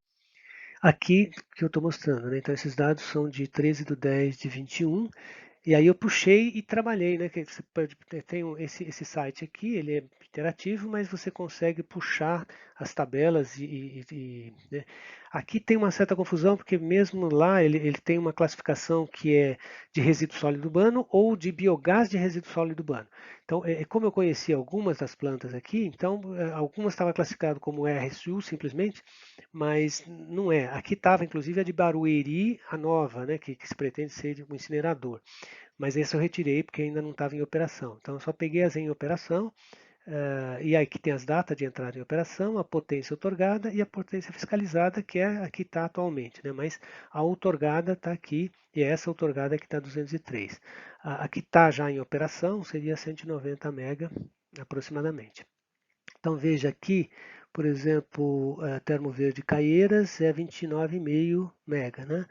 Aqui que eu estou mostrando, né, então esses dados são de 13/10 de 21, e aí eu puxei e trabalhei, né? Que você tem esse site aqui, ele é interativo, mas você consegue puxar as tabelas né? Aqui tem uma certa confusão, porque mesmo lá ele tem uma classificação que é de resíduo sólido urbano ou de biogás de resíduo sólido urbano. Então, como eu conhecia algumas das plantas aqui, então algumas estavam classificadas como RSU simplesmente, mas não é. Aqui estava inclusive a de Barueri, a nova, né? Que se pretende ser um incinerador. Mas esse eu retirei porque ainda não estava em operação. Então eu só peguei as em operação, e aí que tem as datas de entrada em operação, a potência outorgada e a potência fiscalizada, que é a que está atualmente. Né? Mas a outorgada está aqui, e é essa outorgada que está 203. A que está já em operação seria 190 mega aproximadamente. Então veja aqui, por exemplo, Termo Verde Caieiras é 29,5 mega, né?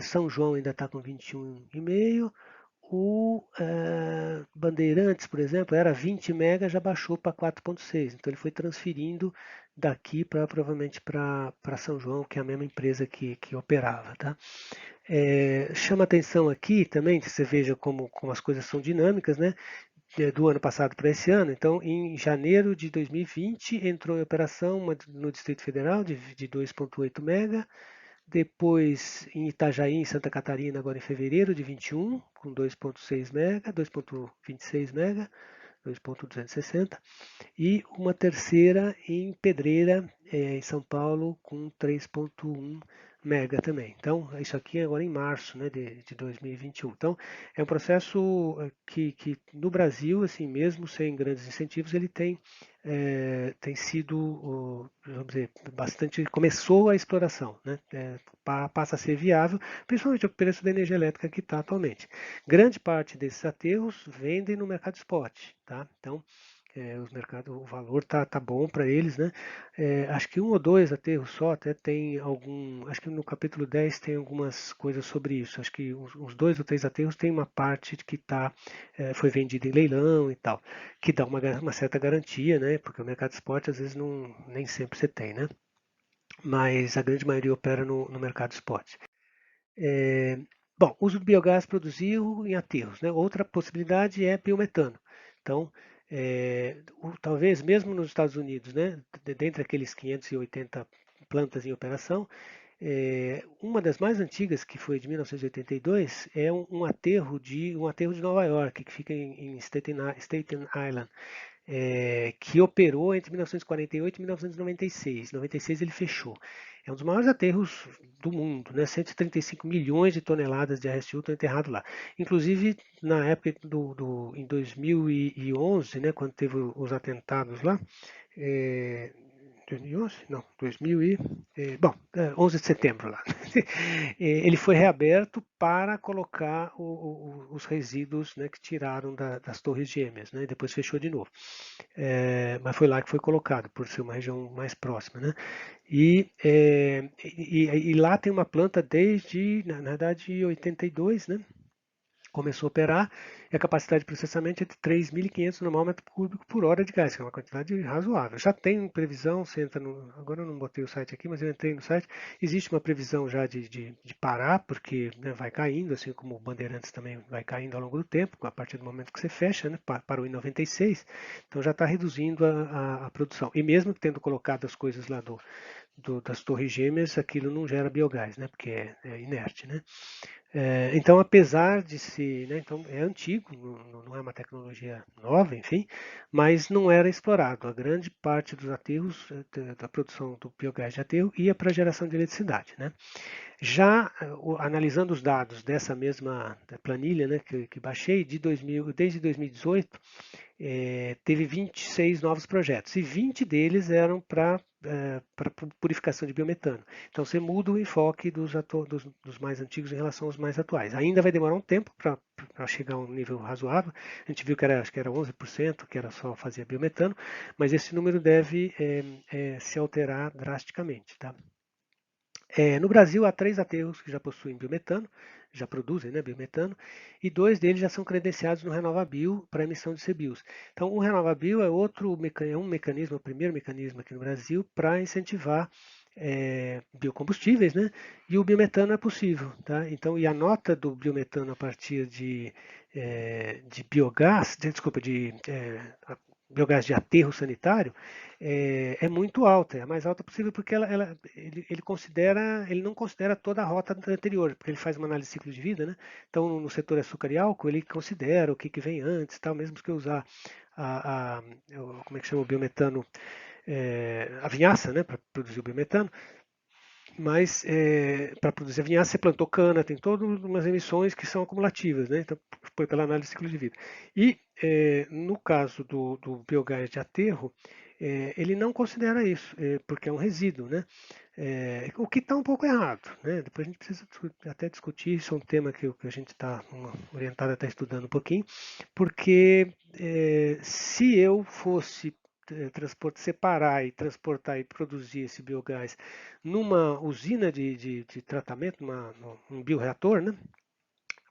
São João ainda está com 21,5. O Bandeirantes, por exemplo, era 20 mega, já baixou para 4,6. Então ele foi transferindo daqui para provavelmente para São João, que é a mesma empresa que operava. Tá? Chama atenção aqui também, que você veja como as coisas são dinâmicas, né? Do ano passado para esse ano. Então, em janeiro de 2020, entrou em operação uma no Distrito Federal de 2,8 mega. Depois, em Itajaí, em Santa Catarina, agora em fevereiro de 21, com 2,6 mega, 2,26 mega, 2,260. E uma terceira em Pedreira, em São Paulo, com 3,1 mega também. Então, isso aqui é agora em março, né, de 2021. Então, é um processo que no Brasil, assim, mesmo sem grandes incentivos, ele tem sido, vamos dizer, bastante, começou a exploração, né, passa a ser viável, principalmente o preço da energia elétrica que está atualmente. Grande parte desses aterros vendem no mercado spot, tá? Então, o valor tá bom para eles, né? Acho que um ou dois aterros só, até tem algum. Acho que no capítulo 10 tem algumas coisas sobre isso. Acho que uns dois ou três aterros tem uma parte que foi vendida em leilão e tal, que dá uma certa garantia, né? Porque o mercado spot às vezes não, nem sempre você tem, né? Mas a grande maioria opera no mercado spot. É, bom, uso do biogás produzido em aterros, né? Outra possibilidade é biometano. Então, talvez mesmo nos Estados Unidos, né, dentre aqueles 580 plantas em operação, uma das mais antigas, que foi de 1982, é um aterro de Nova York, que fica em Staten Island, que operou entre 1948 e 1996. Em 96 ele fechou. É um dos maiores aterros do mundo, né? 135 milhões de toneladas de RSU estão enterrados lá. Inclusive, na época em 2011, né, quando teve os atentados lá, é, 2011? Não, 2000 e... bom, 11 de setembro lá. Ele foi reaberto para colocar os resíduos, né, que tiraram das torres gêmeas, né, e depois fechou de novo. Mas foi lá que foi colocado, por ser uma região mais próxima, né? E lá tem uma planta desde, na verdade, 82, né? Começou a operar e a capacidade de processamento é de 3.500 normal metro cúbico por hora de gás, que é uma quantidade razoável. Já tem previsão, você entra agora eu não botei o site aqui, mas eu entrei no site, existe uma previsão já de parar, porque, né, vai caindo, assim como o Bandeirantes também vai caindo ao longo do tempo, a partir do momento que você fecha, né, parou em 96, então já está reduzindo a produção. E mesmo tendo colocado as coisas lá das torres gêmeas, aquilo não gera biogás, né, porque é inerte, né? Então, apesar de ser, né, então é antigo, não é uma tecnologia nova, enfim, mas não era explorado. A grande parte dos aterros, da produção do biogás de aterro, ia para a geração de eletricidade, né? Já analisando os dados dessa mesma planilha, né, que baixei, desde 2018, teve 26 novos projetos e 20 deles eram para purificação de biometano. Então você muda o enfoque dos mais antigos em relação aos mais atuais. Ainda vai demorar um tempo para chegar a um nível razoável. A gente viu que acho que era 11%, que era só fazer biometano, mas esse número deve se alterar drasticamente. Tá? No Brasil, há 3 aterros que já possuem biometano, já produzem, né, biometano, e 2 deles já são credenciados no RenovaBio para emissão de CBIOS. Então, o RenovaBio é um mecanismo, o primeiro mecanismo aqui no Brasil para incentivar biocombustíveis, né? E o biometano é possível, tá? Então, e a nota do biometano a partir de biogás, desculpa, biogás de aterro sanitário, é muito alta, é a mais alta possível porque ele não considera toda a rota anterior, porque ele faz uma análise de ciclo de vida, né? Então no setor açúcar e álcool ele considera o que vem antes, tal, mesmo que usar como é que chama o biometano, a vinhaça, né, para produzir o biometano, mas para produzir a vinhaça você plantou cana, tem todas umas emissões que são acumulativas, né? Então foi pela análise de ciclo de vida. E no caso do biogás de aterro, ele não considera isso, porque é um resíduo, né? O que está um pouco errado, né? Depois a gente precisa até discutir, isso é um tema que a gente está orientado a estar estudando um pouquinho, porque se eu fosse separar e transportar e produzir esse biogás numa usina de tratamento, um bioreator, né?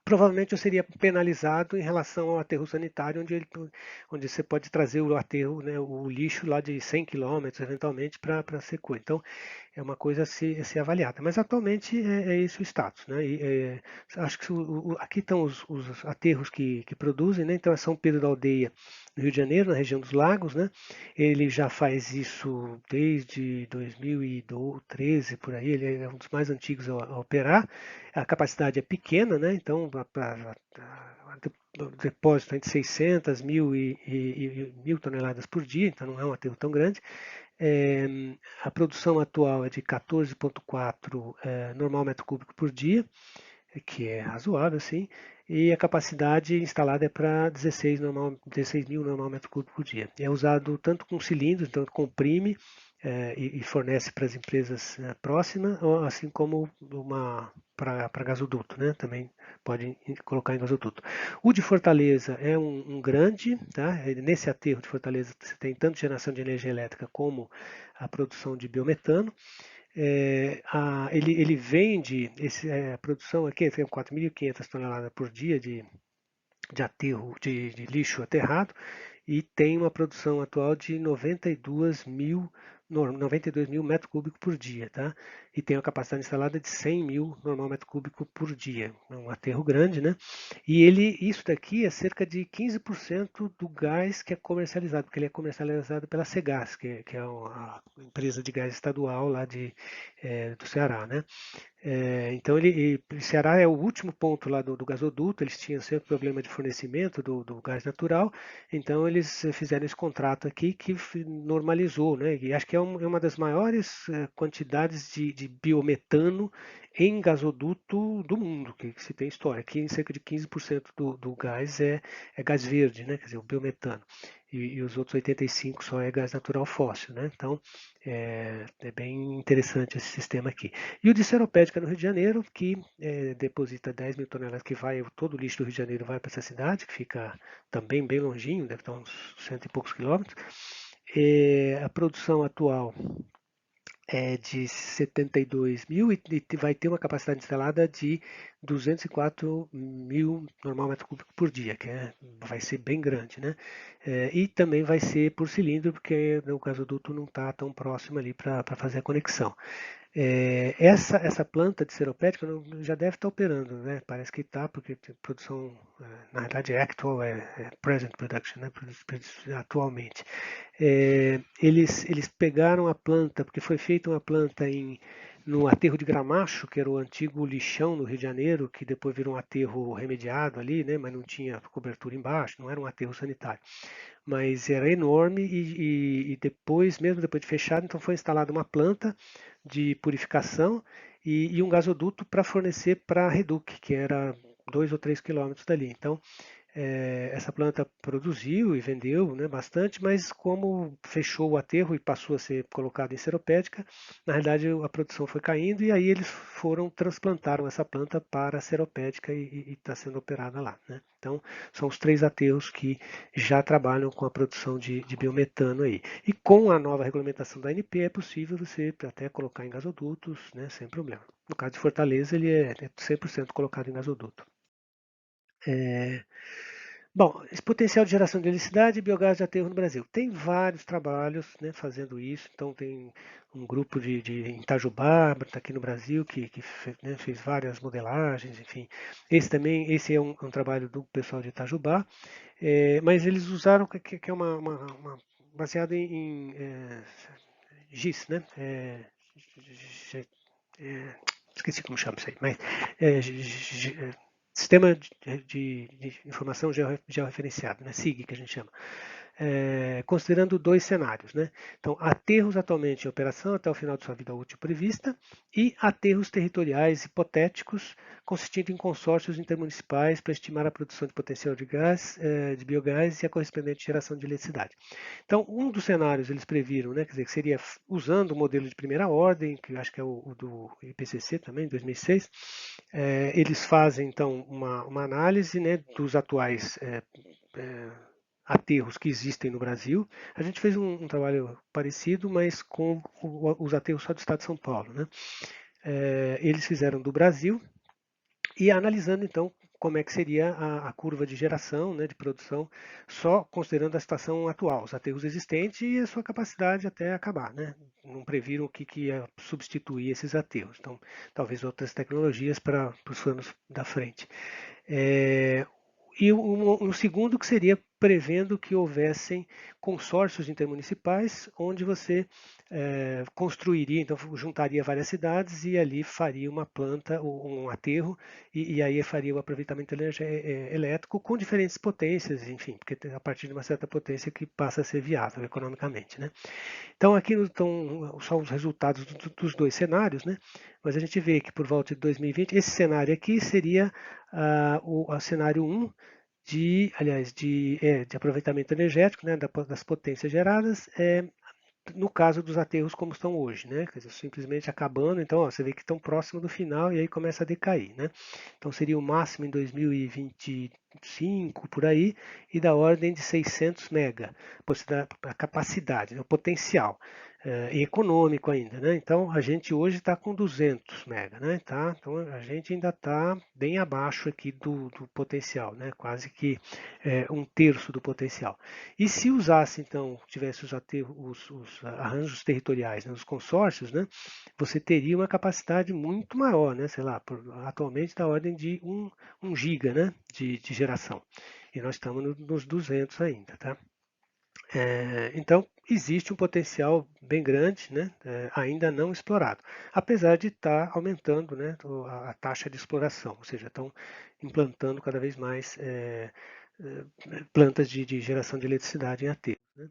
Provavelmente eu seria penalizado em relação ao aterro sanitário, onde você pode trazer o aterro, né, o lixo lá de 100 quilômetros, eventualmente, para ser coisa. Então, é uma coisa a ser avaliada. Mas atualmente é esse o status. Né? Acho que aqui estão os aterros que produzem, né? Então é São Pedro da Aldeia, no Rio de Janeiro, na região dos lagos. Né? Ele já faz isso desde 2013, por aí, ele é um dos mais antigos a operar. A capacidade é pequena, né? Então o depósito é entre 600 mil e 1.000 toneladas por dia, então não é um aterro tão grande. A produção atual é de 14,4 normal metro cúbico por dia, que é razoável, assim, e a capacidade instalada é para 16 mil normal metro cúbico por dia. É usado tanto com cilindros, então comprime e fornece para as empresas próximas, assim como para gasoduto, né? Também pode colocar em gasoduto. O de Fortaleza é um grande, tá? Nesse aterro de Fortaleza você tem tanto geração de energia elétrica como a produção de biometano. Ele vende a produção aqui, tem 4.500 toneladas por dia de aterro, de lixo aterrado, e tem uma produção atual de 92 mil metros cúbicos por dia, tá? E tem uma capacidade instalada de 100 mil normal metro cúbico por dia. É um aterro grande, né? E isso daqui é cerca de 15% do gás que é comercializado, porque ele é comercializado pela Cegás, que é a empresa de gás estadual lá do Ceará, né? Então, o Ceará é o último ponto lá do gasoduto, eles tinham sempre problema de fornecimento do gás natural, então eles fizeram esse contrato aqui que normalizou, né? E acho que é uma das maiores quantidades de biometano em gasoduto do mundo, que se tem história. Aqui, cerca de 15% do gás é gás verde, né? Quer dizer, o biometano. E os outros 85% só é gás natural fóssil, né? Então, é bem interessante esse sistema aqui. E o de Seropédica no Rio de Janeiro, que deposita 10 mil toneladas, que vai, todo o lixo do Rio de Janeiro vai para essa cidade, que fica também bem longinho, deve estar uns cento e poucos quilômetros. A produção atual é de 72 mil e vai ter uma capacidade instalada de 204 mil normal metro cúbico por dia, vai ser bem grande, né? E também vai ser por cilindro, porque o gasoduto não está tão próximo ali para fazer a conexão. Essa planta de seropédica já deve estar operando, né? Parece que está, porque tem produção, na verdade, actual, present production, né? Atualmente. Eles pegaram a planta, porque foi feita uma planta no aterro de Gramacho, que era o antigo lixão no Rio de Janeiro, que depois virou um aterro remediado ali, né? Mas não tinha cobertura embaixo, não era um aterro sanitário. Mas era enorme e depois, mesmo depois de fechado, então foi instalada uma planta de purificação e um gasoduto para fornecer para a Reduc, que era 2 ou 3 quilômetros dali. Então, essa planta produziu e vendeu, né, bastante, mas como fechou o aterro e passou a ser colocado em seropédica, na realidade a produção foi caindo e aí eles transplantaram essa planta para a seropédica e está sendo operada lá, né? Então são os 3 aterros que já trabalham com a produção de biometano aí. E com a nova regulamentação da ANP é possível você até colocar em gasodutos, né, sem problema. No caso de Fortaleza ele é 100% colocado em gasoduto. Bom, esse potencial de geração de eletricidade e biogás de aterro no Brasil. Tem vários trabalhos, né, fazendo isso. Então tem um grupo em Itajubá, está aqui no Brasil, que né, fez várias modelagens, enfim. Esse é um trabalho do pessoal de Itajubá, mas eles usaram que é baseado em GIS, né? É, esqueci como chama isso aí, mas Sistema de Informação Georreferenciado, né, SIG, que a gente chama, considerando 2 cenários, né? Então, aterros atualmente em operação até o final de sua vida útil prevista e aterros territoriais hipotéticos consistindo em consórcios intermunicipais para estimar a produção de potencial de gás, de biogás e a correspondente geração de eletricidade. Então, um dos cenários eles previram, né, quer dizer, que seria usando o modelo de primeira ordem, que eu acho que é o do IPCC também, 2006, eles fazem então uma análise, né, dos atuais aterros que existem no Brasil. A gente fez um trabalho parecido, mas com os aterros só do estado de São Paulo, né? Eles fizeram do Brasil e analisando então como é que seria a curva de geração, né, de produção, só considerando a situação atual, os aterros existentes e a sua capacidade até acabar, né? Não previram o que ia substituir esses aterros. Então, talvez outras tecnologias para os anos da frente. E um segundo que seria prevendo que houvessem consórcios intermunicipais onde você construiria, então juntaria várias cidades e ali faria uma planta, um aterro, e aí faria o aproveitamento elétrico com diferentes potências, enfim, porque a partir de uma certa potência que passa a ser viável economicamente, né? Então aqui estão só os resultados dos dois cenários, né? Mas a gente vê que por volta de 2020, esse cenário aqui seria o cenário 1 de aproveitamento energético, né, das potências geradas, no caso dos aterros como estão hoje, né? Quer dizer, simplesmente acabando, então ó, você vê que estão próximo do final e aí começa a decair, né? Então seria o máximo em 2025 por aí e da ordem de 600 mega, a capacidade, né, o potencial e econômico ainda, né? Então a gente hoje está com 200 mega, né? Tá? Então a gente ainda está bem abaixo aqui do potencial, né? Quase que um terço do potencial. E se usasse, então, tivesse os arranjos territoriais, né, os consórcios, né, você teria uma capacidade muito maior, né, sei lá, atualmente da ordem de 1 giga, né, de geração. E nós estamos nos 200 ainda, tá? Então, existe um potencial bem grande, né, ainda não explorado, apesar de estar aumentando, né, a taxa de exploração, ou seja, estão implantando cada vez mais plantas de geração de eletricidade em aterros, né?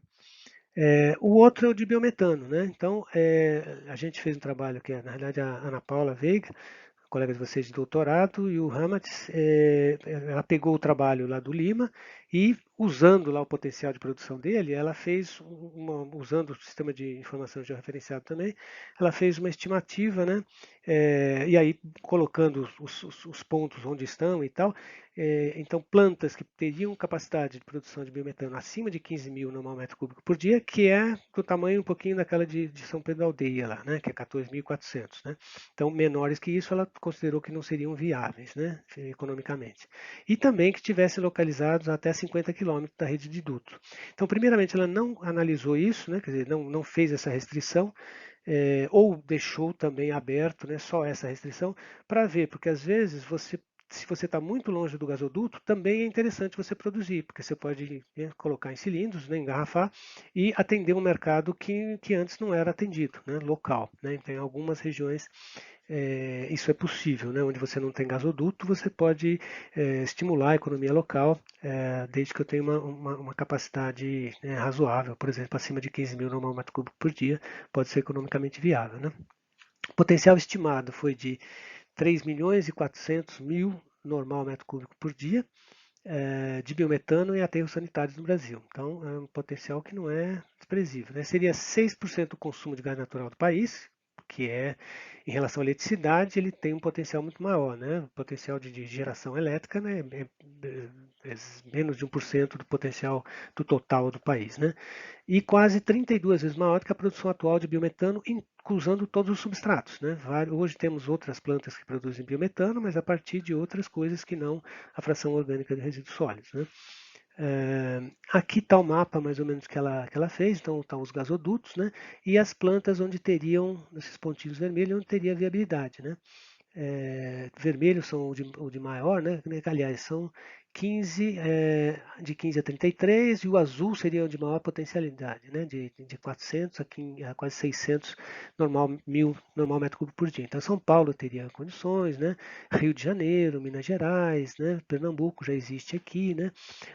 O outro é o de biometano, né? Então, a gente fez um trabalho que é, na realidade, a Ana Paula Veiga, colega de vocês de doutorado, e o Ramatz, ela pegou o trabalho lá do Lima e, usando lá o potencial de produção dele, ela fez, usando o sistema de informação georreferenciado também, ela fez uma estimativa, né? E aí, colocando os pontos onde estão e tal, então plantas que teriam capacidade de produção de biometano acima de 15 mil normal metro cúbico por dia, que é do tamanho um pouquinho daquela de São Pedro da Aldeia lá, né? Que é 14.400, né? Então, menores que isso, ela considerou que não seriam viáveis, né, economicamente. E também que estivessem localizados até 50 quilômetros da rede de duto. Então, primeiramente, ela não analisou isso, né, quer dizer, não fez essa restrição, ou deixou também aberto, né, só essa restrição, para ver, porque às vezes se você está muito longe do gasoduto, também é interessante você produzir, porque você pode, né, colocar em cilindros, né, engarrafar e atender um mercado que antes não era atendido, né, local. Né, então, em algumas regiões isso é possível, né? Onde você não tem gasoduto, você pode estimular a economia local, desde que eu tenha uma capacidade, né, razoável, por exemplo, acima de 15 mil normal metro cúbico por dia, pode ser economicamente viável, né? O potencial estimado foi de 3 milhões e 400 mil normal metro cúbico por dia de biometano em aterros sanitários no Brasil. Então, é um potencial que não é desprezível, né? Seria 6% do consumo de gás natural do país, que é, em relação à eletricidade, ele tem um potencial muito maior, né? O potencial de geração elétrica, né, é menos de 1% do potencial do total do país, né? E quase 32 vezes maior do que a produção atual de biometano, usando todos os substratos, né? Hoje temos outras plantas que produzem biometano, mas a partir de outras coisas que não a fração orgânica de resíduos sólidos, né? Aqui está o mapa mais ou menos que ela fez, então estão os gasodutos, né? E as plantas onde teriam, nesses pontinhos vermelhos, onde teria viabilidade, né? Vermelhos são o de maior, né? Aliás, são 15, de 15 a 33, e o azul seria o de maior potencialidade, né? De 400 a quase 600 mil normal metro cúbico por dia. Então, São Paulo teria condições, né? Rio de Janeiro, Minas Gerais, né? Pernambuco já existe aqui, né?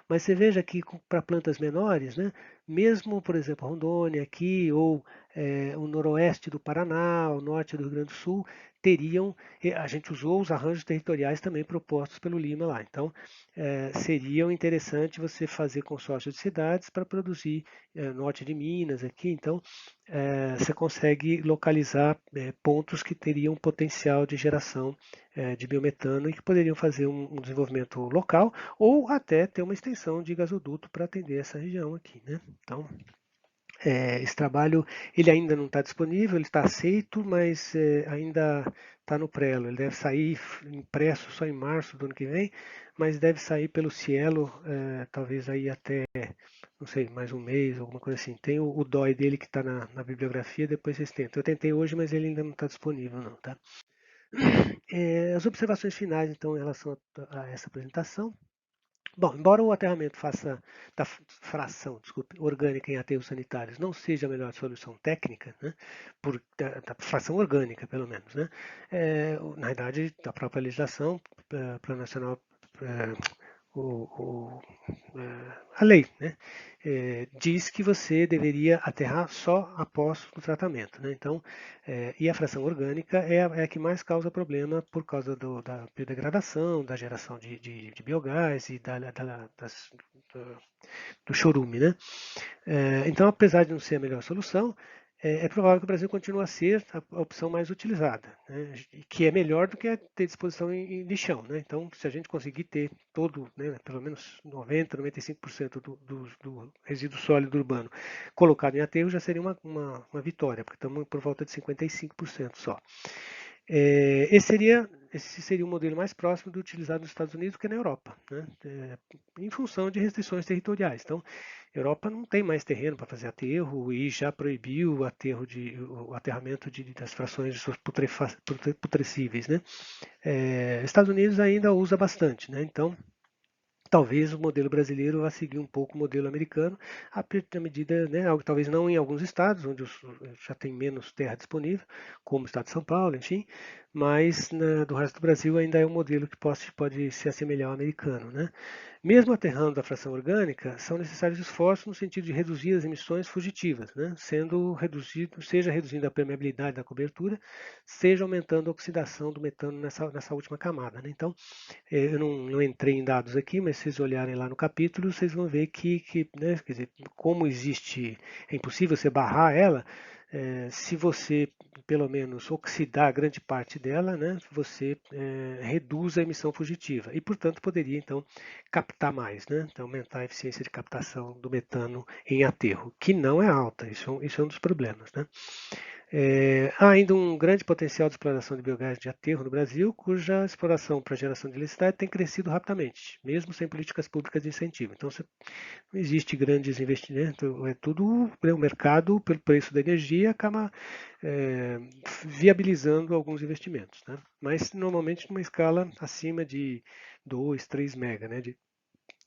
Mas você veja que para plantas menores, né? Mesmo, por exemplo, Rondônia aqui, ou o noroeste do Paraná, o norte do Rio Grande do Sul, teriam, a gente usou os arranjos territoriais também propostos pelo Lima lá. Então, seriam interessante você fazer consórcio de cidades para produzir norte de Minas aqui. Então, você consegue localizar pontos que teriam potencial de geração de biometano e que poderiam fazer um desenvolvimento local ou até ter uma extensão de gasoduto para atender essa região aqui, né? Então, esse trabalho ele ainda não está disponível, ele está aceito, mas ainda está no prelo. Ele deve sair impresso só em março do ano que vem, mas deve sair pelo Cielo, talvez aí até, não sei, mais um mês, alguma coisa assim. Tem o DOI dele que está na bibliografia, depois vocês tentam. Eu tentei hoje, mas ele ainda não está disponível, não, tá? As observações finais, então, em relação a essa apresentação. Bom, embora o aterramento da fração, desculpe, orgânica em aterros sanitários não seja a melhor solução técnica, né, da fração orgânica, pelo menos, né, na verdade, a própria legislação, Plano Nacional, o, a lei, né, diz que você deveria aterrar só após o tratamento, né? Então, e a fração orgânica é a que mais causa problema por causa da biodegradação, da geração de biogás e do chorume, né? Então, apesar de não ser a melhor solução, é provável que o Brasil continue a ser a opção mais utilizada, né, que é melhor do que ter disposição em lixão. Né? Então, se a gente conseguir ter todo, né, pelo menos 90, 95% do resíduo sólido urbano colocado em aterro, já seria uma vitória, porque estamos por volta de 55% só. Esse seria o modelo mais próximo do utilizado nos Estados Unidos que na Europa, né? Em função de restrições territoriais. Então, a Europa não tem mais terreno para fazer aterro e já proibiu o aterramento das frações putrescíveis, né? Estados Unidos ainda usa bastante, né? Então, talvez o modelo brasileiro vá seguir um pouco o modelo americano, à medida, né, talvez não em alguns estados, onde já tem menos terra disponível, como o estado de São Paulo, enfim, mas do resto do Brasil ainda é um modelo que pode se assemelhar ao americano. Né? Mesmo aterrando a fração orgânica, são necessários esforços no sentido de reduzir as emissões fugitivas, né? Seja reduzindo a permeabilidade da cobertura, seja aumentando a oxidação do metano nessa última camada. Né? Então, eu não entrei em dados aqui, mas se vocês olharem lá no capítulo, vocês vão ver que né, quer dizer, como é impossível você barrar ela, se você pelo menos oxidar grande parte dela, né, você reduz a emissão fugitiva e, portanto, poderia então captar mais, né, então aumentar a eficiência de captação do metano em aterro, que não é alta, isso é um dos problemas. Né. Há ainda um grande potencial de exploração de biogás de aterro no Brasil, cuja exploração para geração de eletricidade tem crescido rapidamente, mesmo sem políticas públicas de incentivo. Então, não existe grandes investimentos, é tudo o mercado, pelo preço da energia, acaba é, viabilizando alguns investimentos. Né? Mas, normalmente, numa escala acima de 2, 3 mega, né, de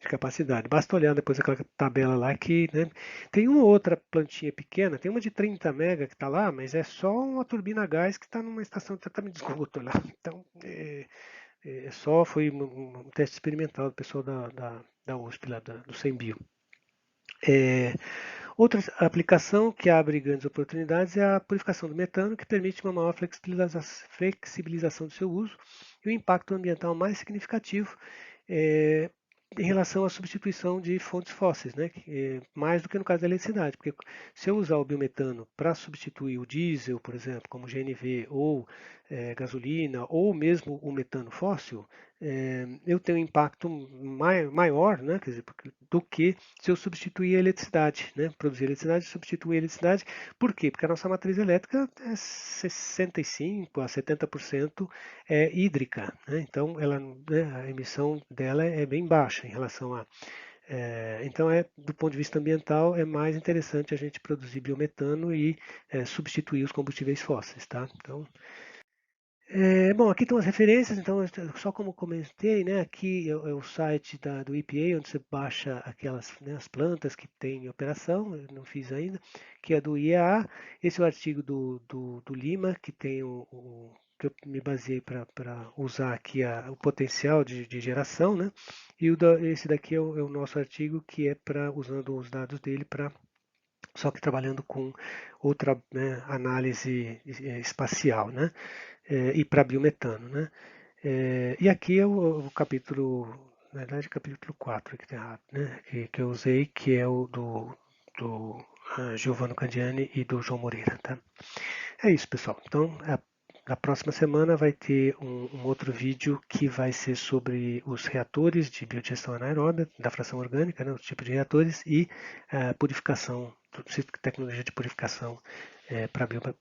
capacidade. Basta olhar depois aquela tabela lá que, né, tem uma outra plantinha pequena, tem uma de 30 mega que está lá, mas é só uma turbina a gás que está numa estação de tratamento de esgoto lá. Então, foi um teste experimental do pessoal da USP, lá do CEMBio. Outra aplicação que abre grandes oportunidades é a purificação do metano, que permite uma maior flexibilização do seu uso e um impacto ambiental mais significativo é, em relação à substituição de fontes fósseis, né? Mais do que no caso da eletricidade, porque se eu usar o biometano para substituir o diesel, por exemplo, como GNV ou gasolina, ou mesmo o metano fóssil, eu tenho um impacto maior, né? Quer dizer, do que se eu substituir a eletricidade, né? Produzir eletricidade e substituir a eletricidade. Por quê? Porque a nossa matriz elétrica é 65 a 70% hídrica, né? Então né, a emissão dela é bem baixa em relação a. Então, do ponto de vista ambiental, é mais interessante a gente produzir biometano e substituir os combustíveis fósseis. Tá? Então, bom, aqui estão as referências, então, só como comentei, né, aqui é o site do EPA, onde você baixa aquelas, né, as plantas que tem em operação, eu não fiz ainda, que é do IEA. Esse é o artigo do Lima, que tem que eu me baseei para usar aqui o potencial de geração, né, e esse daqui é o nosso artigo, que é usando os dados dele só que trabalhando com outra, né, análise espacial, né? E para biometano. Né? E aqui é o capítulo, na verdade, capítulo 4 que, tem errado, né? que eu usei, que é o do Giovanni Candiani e do João Moreira. Tá? É isso, pessoal. Então, na próxima semana vai ter um outro vídeo que vai ser sobre os reatores de biodigestão anaeróbia, da fração orgânica, né, os tipos de reatores, e a purificação, tecnologia de purificação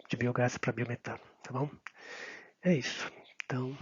de biogás para biometano. Tá bom? É isso. Então,